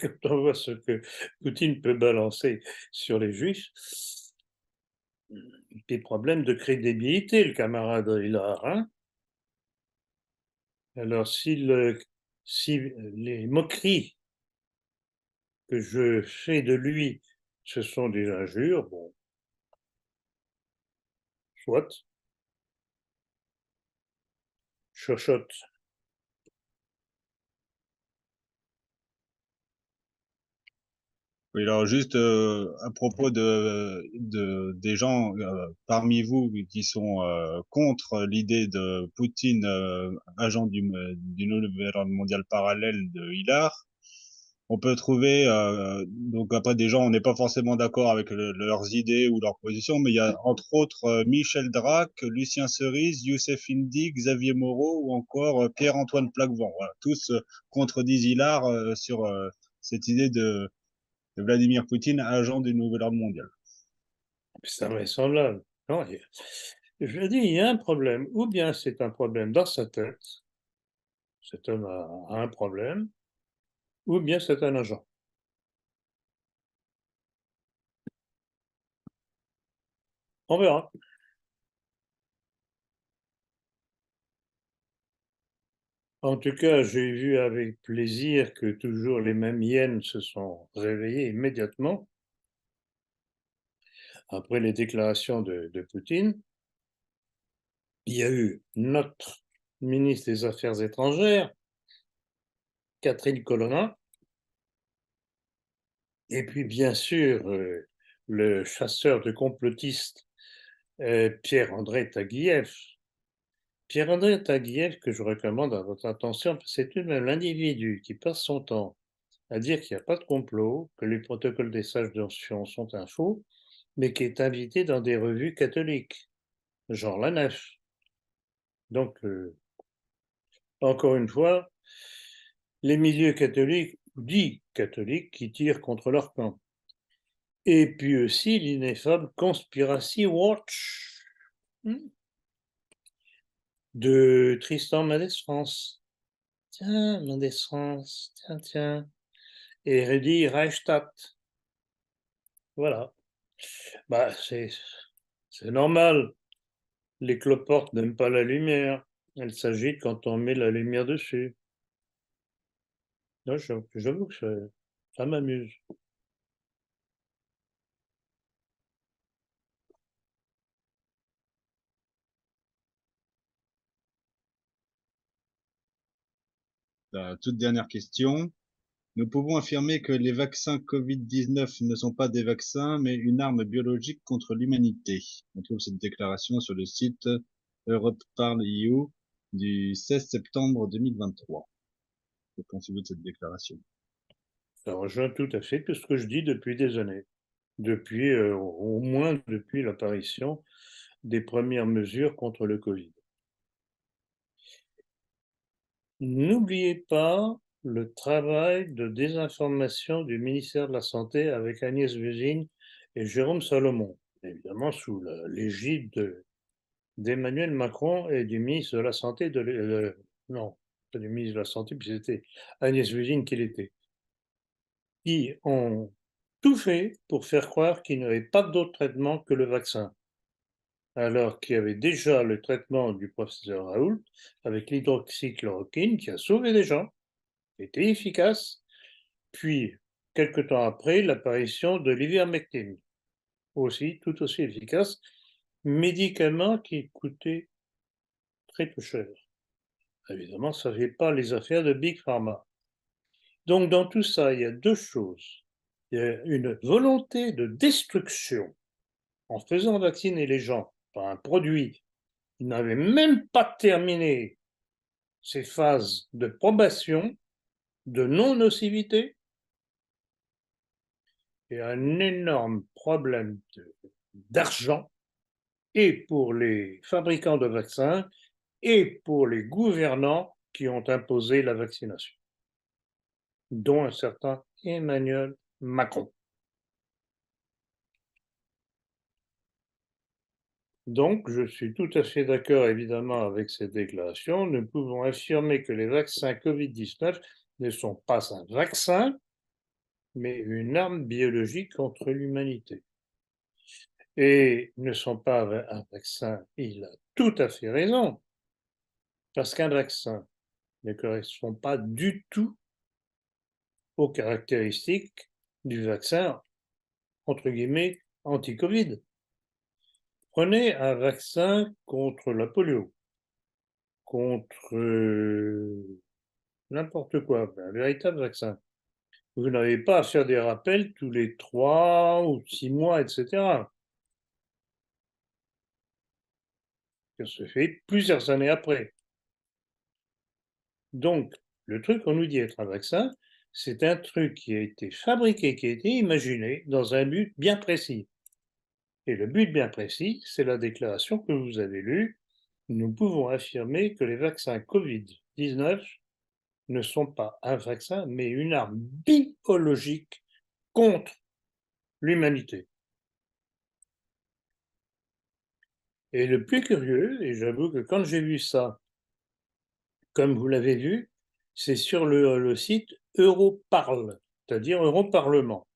Speaker 2: Quand on voit ce que Poutine peut balancer sur les juifs, des problèmes de crédibilité, le camarade Hillard. Hein. Alors, si les moqueries que je fais de lui, ce sont des injures, bon, soit, chochotte.
Speaker 3: Oui, alors juste à propos des gens parmi vous qui sont contre l'idée de Poutine, agent du nouvel ordre mondial parallèle de Hillard, on peut trouver donc après des gens, on n'est pas forcément d'accord avec leurs idées ou leurs positions, mais il y a entre autres Michel Drac, Lucien Cerise, Youssef Indy, Xavier Moreau ou encore Pierre-Antoine Plaquevent. Voilà, tous contredisent Hillard sur cette idée de Vladimir Poutine, agent du nouvel ordre mondial.
Speaker 2: C'est invraisemblable. Non, je dis, il y a un problème. Ou bien c'est un problème dans sa tête, cet homme a un problème, ou bien c'est un agent. On verra. En tout cas, j'ai vu avec plaisir que toujours les mêmes hyènes se sont réveillées immédiatement après les déclarations de Poutine. Il y a eu notre ministre des Affaires étrangères, Catherine Colonna, et puis bien sûr le chasseur de complotistes Pierre-André Taguieff. Pierre-André Taguieff, que je recommande à votre attention, parce que c'est tout de même l'individu qui passe son temps à dire qu'il n'y a pas de complot, que les protocoles des sages d'onction sont un faux, mais qui est invité dans des revues catholiques, genre La Nef. Donc, encore une fois, les milieux catholiques, dits catholiques, qui tirent contre leur camp. Et puis aussi l'ineffable Conspiracy Watch de Tristan Mendès France. Tiens, Mendès France, tiens. Et Rudy Reichstadt. Voilà. Bah, c'est normal. Les cloportes n'aiment pas la lumière. Elles s'agitent quand on met la lumière dessus. J'avoue que ça m'amuse.
Speaker 3: La toute dernière question. Nous pouvons affirmer que les vaccins Covid-19 ne sont pas des vaccins, mais une arme biologique contre l'humanité. On trouve cette déclaration sur le site Europe Parle EU du 16 septembre 2023. Que pensez-vous de cette déclaration?
Speaker 2: Ça rejoint tout à fait tout ce que je dis depuis des années. Au moins depuis l'apparition des premières mesures contre le Covid. N'oubliez pas le travail de désinformation du ministère de la Santé avec Agnès Buzyn et Jérôme Salomon, évidemment sous l'égide d'Emmanuel Macron et du ministre de la Santé, non, pas du ministre de la Santé, puis c'était Agnès Buzyn qui l'était, qui ont tout fait pour faire croire qu'il n'y avait pas d'autre traitement que le vaccin, alors qu'il y avait déjà le traitement du professeur Raoult avec l'hydroxychloroquine qui a sauvé des gens, était efficace, puis, quelque temps après, l'apparition de l'ivermectine, aussi, tout aussi efficace, médicament qui coûtait très peu cher. Évidemment, ça ne fait pas les affaires de Big Pharma. Donc, dans tout ça, il y a deux choses. Il y a une volonté de destruction en faisant vacciner les gens par un produit qui n'avait même pas terminé ses phases de probation, de non-nocivité, et un énorme problème d'argent, et pour les fabricants de vaccins, et pour les gouvernants qui ont imposé la vaccination, dont un certain Emmanuel Macron. Donc, je suis tout à fait d'accord, évidemment, avec cette déclaration. Nous pouvons affirmer que les vaccins Covid-19 ne sont pas un vaccin, mais une arme biologique contre l'humanité. Et ne sont pas un vaccin, il a tout à fait raison, parce qu'un vaccin ne correspond pas du tout aux caractéristiques du vaccin, entre guillemets, anti-Covid. Prenez un vaccin contre la polio, contre n'importe quoi, un véritable vaccin. Vous n'avez pas à faire des rappels tous les 3 ou 6 mois, etc. Ça se fait plusieurs années après. Donc, le truc qu'on nous dit être un vaccin, c'est un truc qui a été fabriqué, qui a été imaginé dans un but bien précis. Et le but bien précis, c'est la déclaration que vous avez lue. Nous pouvons affirmer que les vaccins Covid-19 ne sont pas un vaccin, mais une arme biologique contre l'humanité. Et le plus curieux, et j'avoue que quand j'ai vu ça, comme vous l'avez vu, c'est sur le site Europarle, c'est-à-dire Europarlement,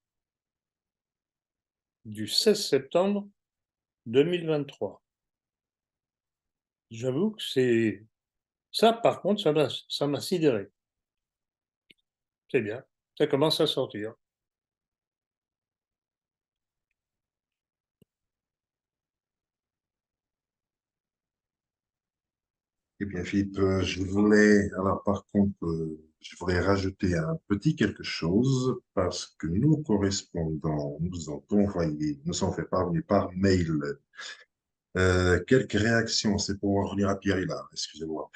Speaker 2: du 16 septembre 2023. J'avoue que c'est... Ça, par contre, ça m'a sidéré. C'est bien, ça commence à sortir.
Speaker 1: Eh bien, Philippe, je voulais, alors par contre, je voudrais rajouter un petit quelque chose parce que nos correspondants nous ont envoyé, nous ont fait parvenir par mail Quelques réactions, c'est pour en revenir à Pierre Hillard, excusez-moi.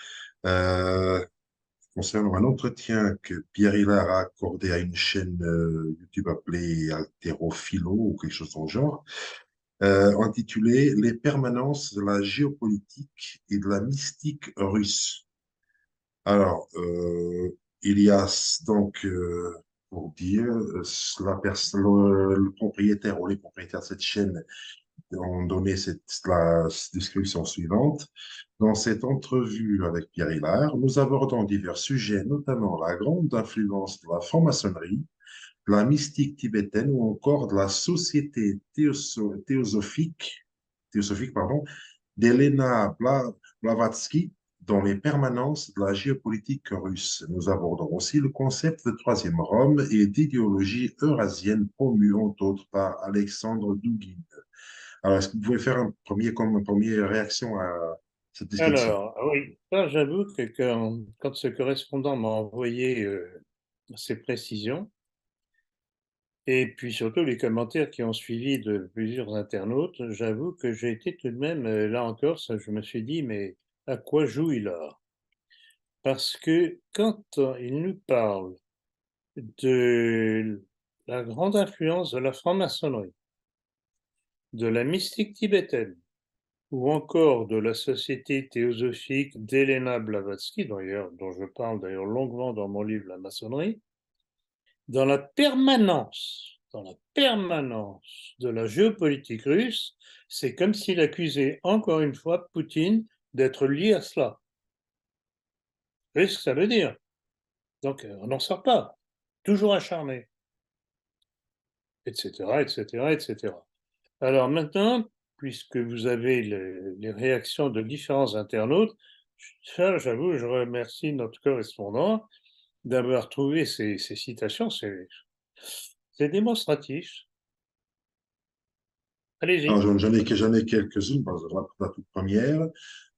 Speaker 1: Euh, Concernant un entretien que Pierre Hillard a accordé à une chaîne YouTube appelée Haltérophilo ou quelque chose dans le genre, intitulé Les permanences de la géopolitique et de la mystique russe. Alors, il y a donc, pour dire, le propriétaire ou les propriétaires de cette chaîne ont donné la description suivante. Dans cette entrevue avec Pierre Hillard, nous abordons divers sujets, notamment la grande influence de la franc-maçonnerie, de la mystique tibétaine ou encore de la société théosophique d'Elena Blavatsky dans les permanences de la géopolitique russe. Nous abordons aussi le concept de troisième Rome et d'idéologie eurasienne promue entre autres par Alexandre Dugin. Alors, est-ce que vous pouvez faire comme une première réaction à cette description?
Speaker 2: Alors, oui, ça, j'avoue que quand ce correspondant m'a envoyé ces précisions, et puis surtout les commentaires qui ont suivi de plusieurs internautes, j'avoue que j'ai été tout de même, là encore, ça, je me suis dit, mais à quoi joue-il là? Parce que quand il nous parle de la grande influence de la franc-maçonnerie, de la mystique tibétaine, ou encore de la société théosophique d'Elena Blavatsky, d'ailleurs, dont je parle d'ailleurs longuement dans mon livre La maçonnerie, dans la permanence de la géopolitique russe, c'est comme s'il accusait encore une fois Poutine d'être lié à cela. Vous voyez ce que ça veut dire? Donc on n'en sort pas, toujours acharné, etc., etc., etc. Alors maintenant, puisque vous avez les réactions de différents internautes, ça, j'avoue, je remercie notre correspondant d'avoir trouvé ces citations, c'est démonstratif.
Speaker 1: Alors,
Speaker 2: Allez-y.
Speaker 1: j'en ai quelques-unes. Par exemple, la toute première,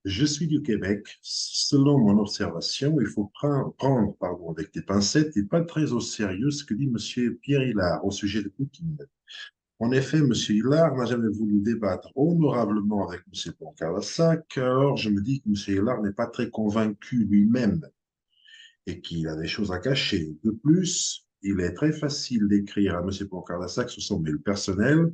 Speaker 1: je suis du Québec. Selon mon observation, il faut prendre pardon, avec des pincettes et pas très au sérieux ce que dit M. Pierre Hillard au sujet de Poutine. En effet, M. Hillard n'a jamais voulu débattre honorablement avec M. Poncarasac, alors je me dis que M. Hillard n'est pas très convaincu lui-même et qu'il a des choses à cacher. De plus, il est très facile d'écrire à M. Poncarasac sur son mail personnel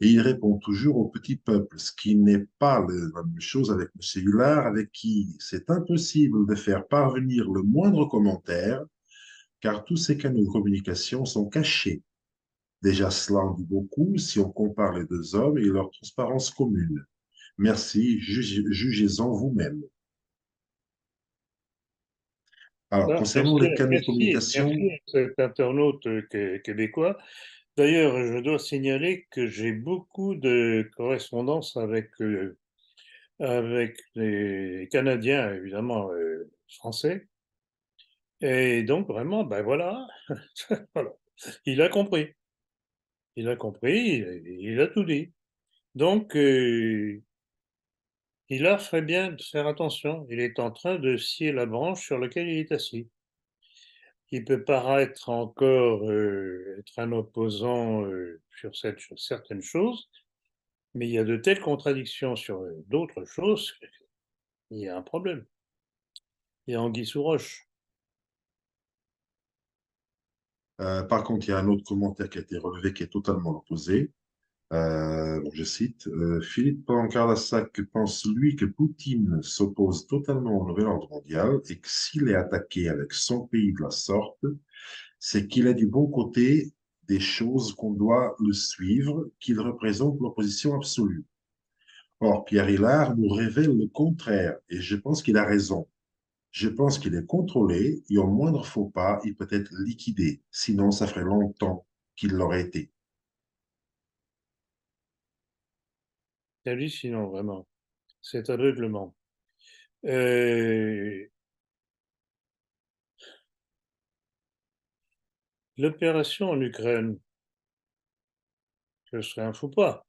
Speaker 1: et il répond toujours au petit peuple, ce qui n'est pas la même chose avec M. Hillard, avec qui c'est impossible de faire parvenir le moindre commentaire, car tous ces canaux de communication sont cachés. Déjà, cela en dit beaucoup si on compare les deux hommes et leur transparence commune. Merci, jugez-en vous-même. Alors, concernant
Speaker 2: Merci,
Speaker 1: les canaux de communication,
Speaker 2: merci à cet internaute québécois. D'ailleurs, je dois signaler que j'ai beaucoup de correspondances avec les Canadiens, évidemment français. Et donc, vraiment, ben voilà, voilà. Il a compris. Il a compris, il a tout dit. Donc, il ferait bien de faire attention. Il est en train de scier la branche sur laquelle il est assis. Il peut paraître encore être un opposant sur certaines choses, mais il y a de telles contradictions sur d'autres choses qu'il y a un problème. Il y a anguille sous roche.
Speaker 1: par contre, il y a un autre commentaire qui a été relevé qui est totalement opposé. Donc je cite, Philippe Pancarasac pense, lui, que Poutine s'oppose totalement au nouvel ordre mondial et que s'il est attaqué avec son pays de la sorte, c'est qu'il est du bon côté des choses qu'on doit le suivre, qu'il représente l'opposition absolue. Or, Pierre Hillard nous révèle le contraire et je pense qu'il a raison. Je pense qu'il est contrôlé et au moindre faux pas, il peut être liquidé. Sinon, ça ferait longtemps qu'il l'aurait été.
Speaker 2: C'est hallucinant, vraiment. C'est aveuglement. Euh, L'opération en Ukraine, ce serait un faux pas.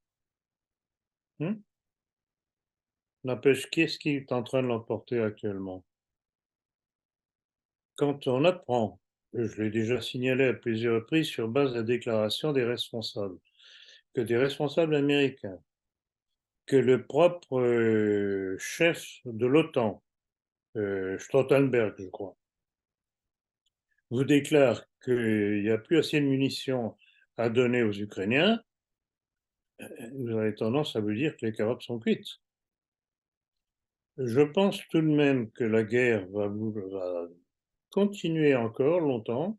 Speaker 2: Hein. N'empêche, qu'est-ce qui est en train de l'emporter actuellement? Quand on apprend, je l'ai déjà signalé à plusieurs reprises sur base de la déclaration des responsables, que des responsables américains, que le propre chef de l'OTAN, Stoltenberg, je crois, vous déclare qu'il n'y a plus assez de munitions à donner aux Ukrainiens, vous avez tendance à vous dire que les carottes sont cuites. Je pense tout de même que la guerre va continuer encore longtemps.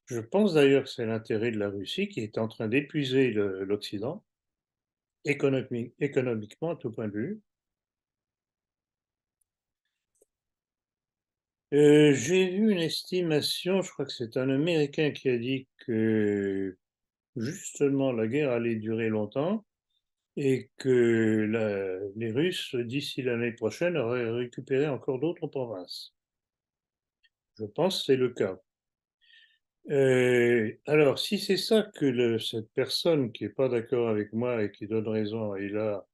Speaker 2: Je pense d'ailleurs que c'est l'intérêt de la Russie qui est en train d'épuiser l'Occident, économiquement à tout point de vue. J'ai vu une estimation, je crois que c'est un Américain qui a dit que justement la guerre allait durer longtemps et que les Russes, d'ici l'année prochaine, auraient récupéré encore d'autres provinces. Je pense que c'est le cas. Alors, si c'est ça que cette personne qui n'est pas d'accord avec moi et qui donne raison à Hila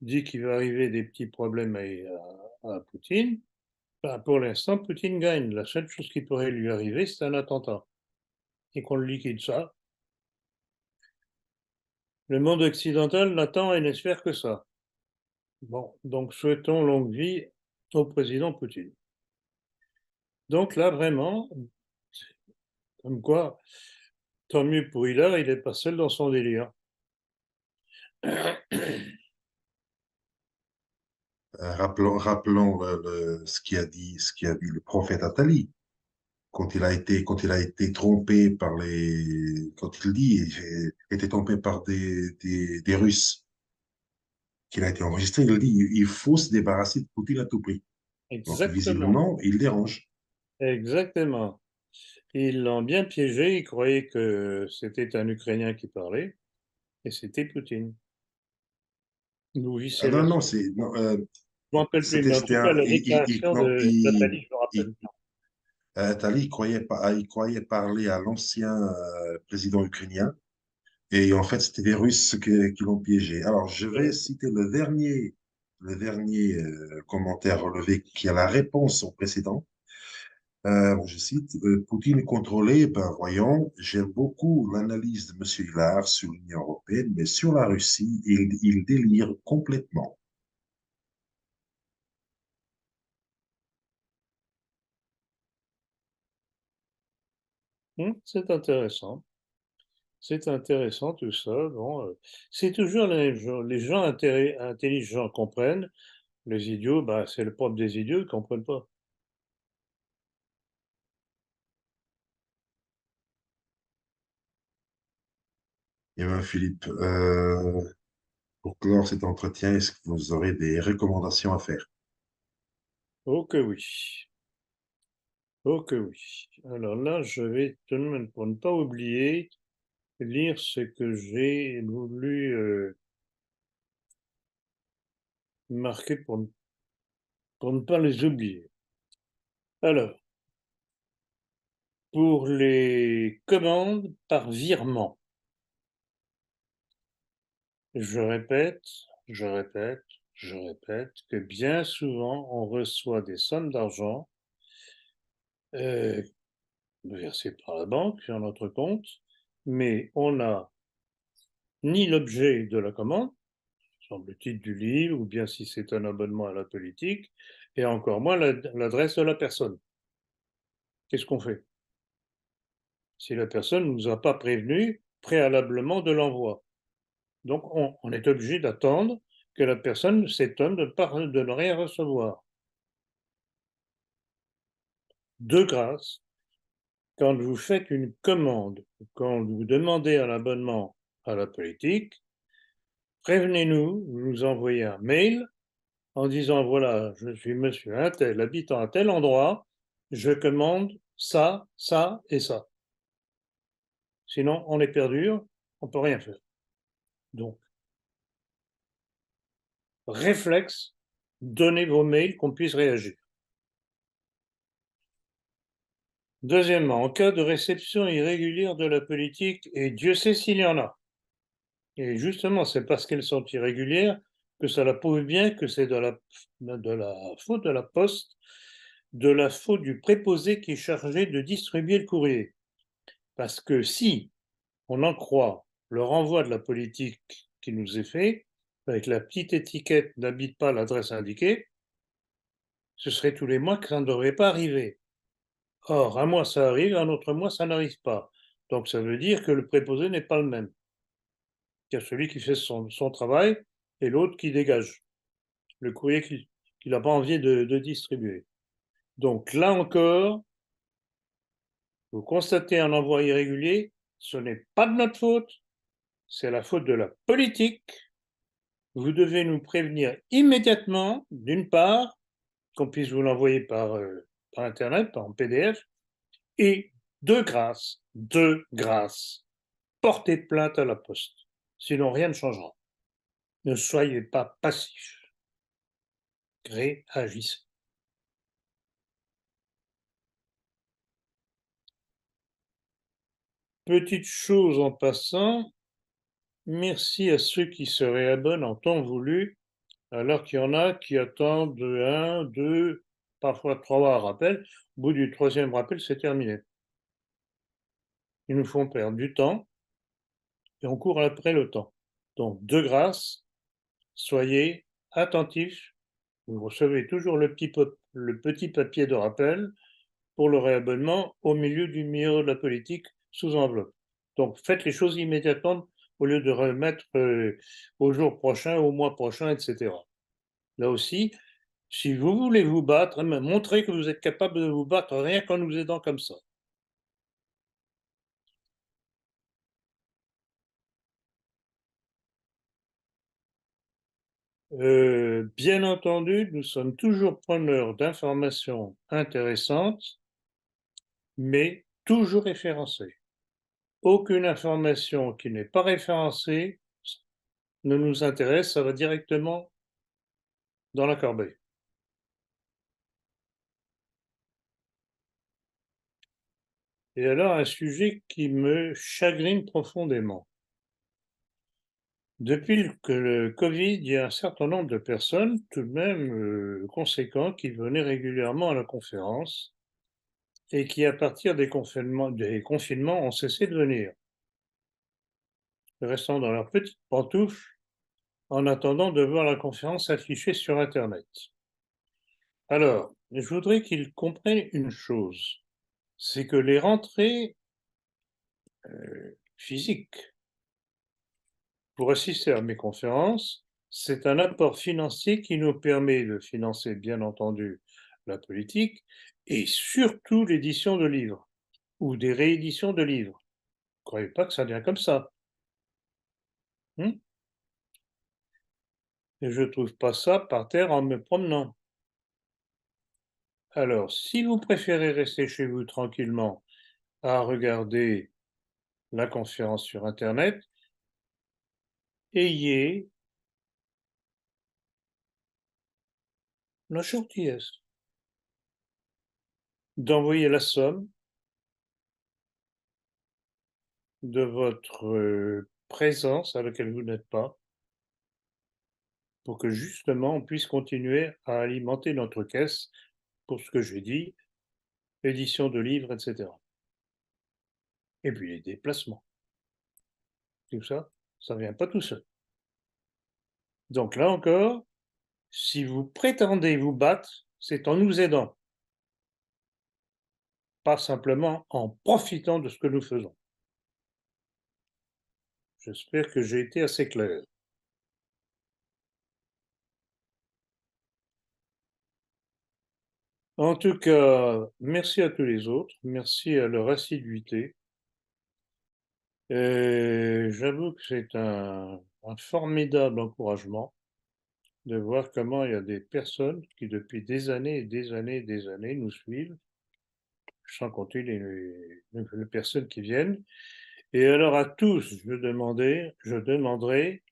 Speaker 2: dit qu'il va arriver des petits problèmes à Poutine, ben, pour l'instant, Poutine gagne. La seule chose qui pourrait lui arriver, c'est un attentat. Et qu'on le liquide ça. Le monde occidental n'attend et n'espère que ça. Bon, donc souhaitons longue vie au président Poutine. Donc là, vraiment, comme quoi, tant mieux pour Hila, il n'est pas seul dans son délire.
Speaker 1: Rappelons ce qu'a dit le prophète Attali quand il a été trompé par quand il dit, j'ai été trompé par des Russes, qu'il a été enregistré, il dit, il faut se débarrasser de Poutine à tout prix. Donc,
Speaker 2: Exactement.
Speaker 1: visiblement, il dérange.
Speaker 2: Exactement. Ils l'ont bien piégé, ils croyaient que c'était un Ukrainien qui parlait, et c'était Poutine. Ou
Speaker 1: Ah non,
Speaker 2: vice-versa.
Speaker 1: non,
Speaker 2: Je ne me rappelle plus, mais en tout cas, la déclaration
Speaker 1: non,
Speaker 2: d'Atali, je me rappelle.
Speaker 1: Attali, il croyait parler à l'ancien président ukrainien. Et en fait, c'était les Russes qui l'ont piégé. Alors, je vais citer le dernier commentaire relevé qui a la réponse au précédent. Je cite, Poutine est contrôlé, ben voyons, j'aime beaucoup l'analyse de M. Hillard sur l'Union européenne, mais sur la Russie, il délire complètement.
Speaker 2: C'est intéressant. C'est intéressant tout ça. Bon, c'est toujours la même chose. Les gens intelligents comprennent. Les idiots, bah, c'est le propre des idiots, ils ne comprennent pas.
Speaker 1: Et bien, Philippe, pour clore cet entretien, est-ce que vous aurez des recommandations à faire?
Speaker 2: Oh que oui. Oh que oui. Alors là, je vais tout de même, pour ne pas oublier, lire ce que j'ai voulu marquer pour ne pas les oublier. Alors, pour les commandes par virement, je répète, je répète, je répète que bien souvent, on reçoit des sommes d'argent versées par la banque sur notre compte, mais on n'a ni l'objet de la commande, semble-t-il du livre, ou bien si c'est un abonnement à la politique, et encore moins l'adresse de la personne. Qu'est-ce qu'on fait si la personne ne nous a pas prévenu préalablement de l'envoi? Donc, on est obligé d'attendre que la personne s'étonne de ne rien recevoir. De grâce, quand vous faites une commande, quand vous demandez un abonnement à la politique, prévenez-nous, vous nous envoyez un mail en disant, voilà, je suis monsieur un tel, habitant à tel endroit, je commande ça, ça et ça. Sinon, on est perdu, on ne peut rien faire. Donc, réflexe, donnez vos mails qu'on puisse réagir. Deuxièmement, en cas de réception irrégulière de la politique, et Dieu sait s'il y en a, et justement, c'est parce qu'elles sont irrégulières que cela prouve bien que c'est de la faute de la poste, de la faute du préposé qui est chargé de distribuer le courrier. Parce que si on en croit le renvoi de la politique qui nous est fait, avec la petite étiquette n'habite pas l'adresse indiquée, ce serait tous les mois que ça ne devrait pas arriver. Or, un mois ça arrive, un autre mois ça n'arrive pas. Donc ça veut dire que le préposé n'est pas le même. Il y a celui qui fait son travail et l'autre qui dégage le courrier qu'il n'a pas envie de distribuer. Donc là encore, vous constatez un envoi irrégulier, ce n'est pas de notre faute, c'est la faute de la politique. Vous devez nous prévenir immédiatement, d'une part, qu'on puisse vous l'envoyer par Internet, en PDF, et de grâce, portez plainte à la poste. Sinon, rien ne changera. Ne soyez pas passifs. Réagissez. Petite chose en passant, merci à ceux qui se réabonnent en temps voulu, alors qu'il y en a qui attendent 1, 2, parfois 3 rappels. Au bout du 3e rappel, c'est terminé. Ils nous font perdre du temps et on court après le temps. Donc, de grâce, soyez attentifs. Vous recevez toujours le petit papier de rappel pour le réabonnement au milieu du numéro de la politique sous enveloppe. Donc, faites les choses immédiatement au lieu de remettre au jour prochain, au mois prochain, etc. Là aussi, si vous voulez vous battre, montrez que vous êtes capable de vous battre rien qu'en nous aidant comme ça. Bien entendu, nous sommes toujours preneurs d'informations intéressantes, mais toujours référencées. Aucune information qui n'est pas référencée ne nous intéresse, ça va directement dans la corbeille. Et alors, un sujet qui me chagrine profondément. Depuis que le Covid, il y a un certain nombre de personnes, tout de même conséquents, qui venaient régulièrement à la conférence et qui, à partir des confinements, ont cessé de venir, restant dans leurs petites pantoufles en attendant de voir la conférence affichée sur Internet. Alors, je voudrais qu'ils comprennent une chose, c'est que les rentrées physiques pour assister à mes conférences, c'est un apport financier qui nous permet de financer, bien entendu, la politique et surtout l'édition de livres ou des rééditions de livres. Ne croyez pas que ça vient comme ça. Et je ne trouve pas ça par terre en me promenant. Alors, si vous préférez rester chez vous tranquillement à regarder la conférence sur Internet, ayez la gentillesse d'envoyer la somme de votre présence à laquelle vous n'êtes pas, pour que justement on puisse continuer à alimenter notre caisse pour ce que j'ai dit, édition de livres, etc. Et puis les déplacements. Tout ça, ça ne vient pas tout seul. Donc là encore, si vous prétendez vous battre, c'est en nous aidant, pas simplement en profitant de ce que nous faisons. J'espère que j'ai été assez clair. En tout cas, merci à tous les autres, merci à leur assiduité. J'avoue que c'est un formidable encouragement de voir comment il y a des personnes qui, depuis des années et des années et des années, nous suivent, sans compter les personnes qui viennent. Et alors à tous, je demanderai,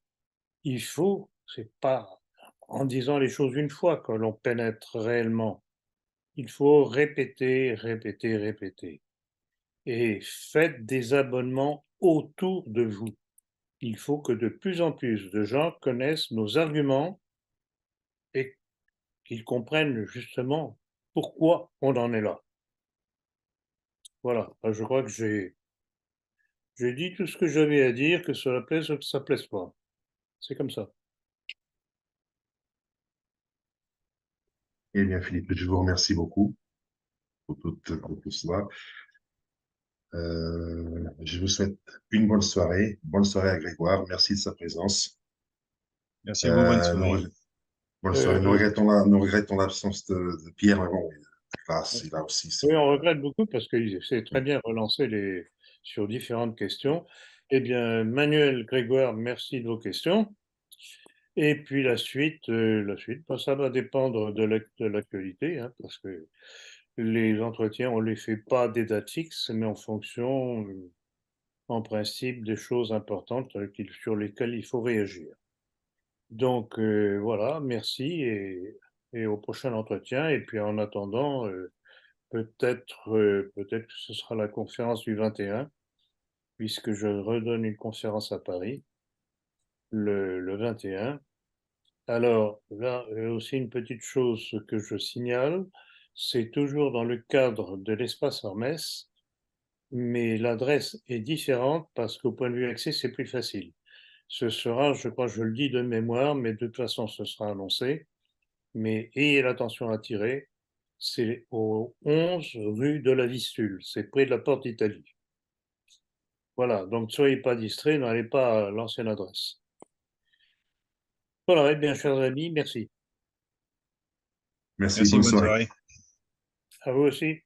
Speaker 2: il faut, c'est pas en disant les choses une fois que l'on pénètre réellement. Il faut répéter, répéter, répéter. Et faites des abonnements autour de vous. Il faut que de plus en plus de gens connaissent nos arguments et qu'ils comprennent justement pourquoi on en est là. Voilà, je crois que j'ai dit tout ce que j'avais à dire, que cela plaise ou que ça plaise pas. C'est comme ça.
Speaker 1: Eh bien, Philippe, je vous remercie beaucoup pour tout cela. Je vous souhaite une bonne soirée. Bonne soirée à Grégoire. Merci de sa présence.
Speaker 3: Merci à vous, bonne
Speaker 1: Nous,
Speaker 3: soirée.
Speaker 1: bonne soirée.
Speaker 2: Euh,
Speaker 1: Nous regrettons l'absence de Pierre, mais bon, il a aussi
Speaker 2: oui,
Speaker 1: ses...
Speaker 2: on regrette beaucoup parce qu'il s'est très bien relancé sur différentes questions. Eh bien, Manuel, Grégoire, merci de vos questions. Et puis la suite, ben, ça va dépendre de l'actualité, hein, parce que les entretiens, on les fait pas des dates fixes, mais en fonction, en principe, des choses importantes sur lesquelles il faut réagir. Donc voilà, merci et au prochain entretien. Et puis en attendant, peut-être que ce sera la conférence du 21, puisque je redonne une conférence à Paris le 21. Alors là, aussi une petite chose que je signale, c'est toujours dans le cadre de l'espace Hermès, mais l'adresse est différente parce qu'au point de vue accès, c'est plus facile. Ce sera, je crois, je le dis de mémoire, mais de toute façon, ce sera annoncé. Mais ayez l'attention à tirer, c'est au 11 rue de la Vistule, c'est près de la porte d'Italie. Voilà, donc ne soyez pas distraits, n'allez pas à l'ancienne adresse. Voilà, eh bien, chers amis, merci.
Speaker 1: Merci,
Speaker 3: Merci,
Speaker 1: bonne
Speaker 3: bonne
Speaker 1: soirée.
Speaker 3: soirée.
Speaker 2: À vous aussi.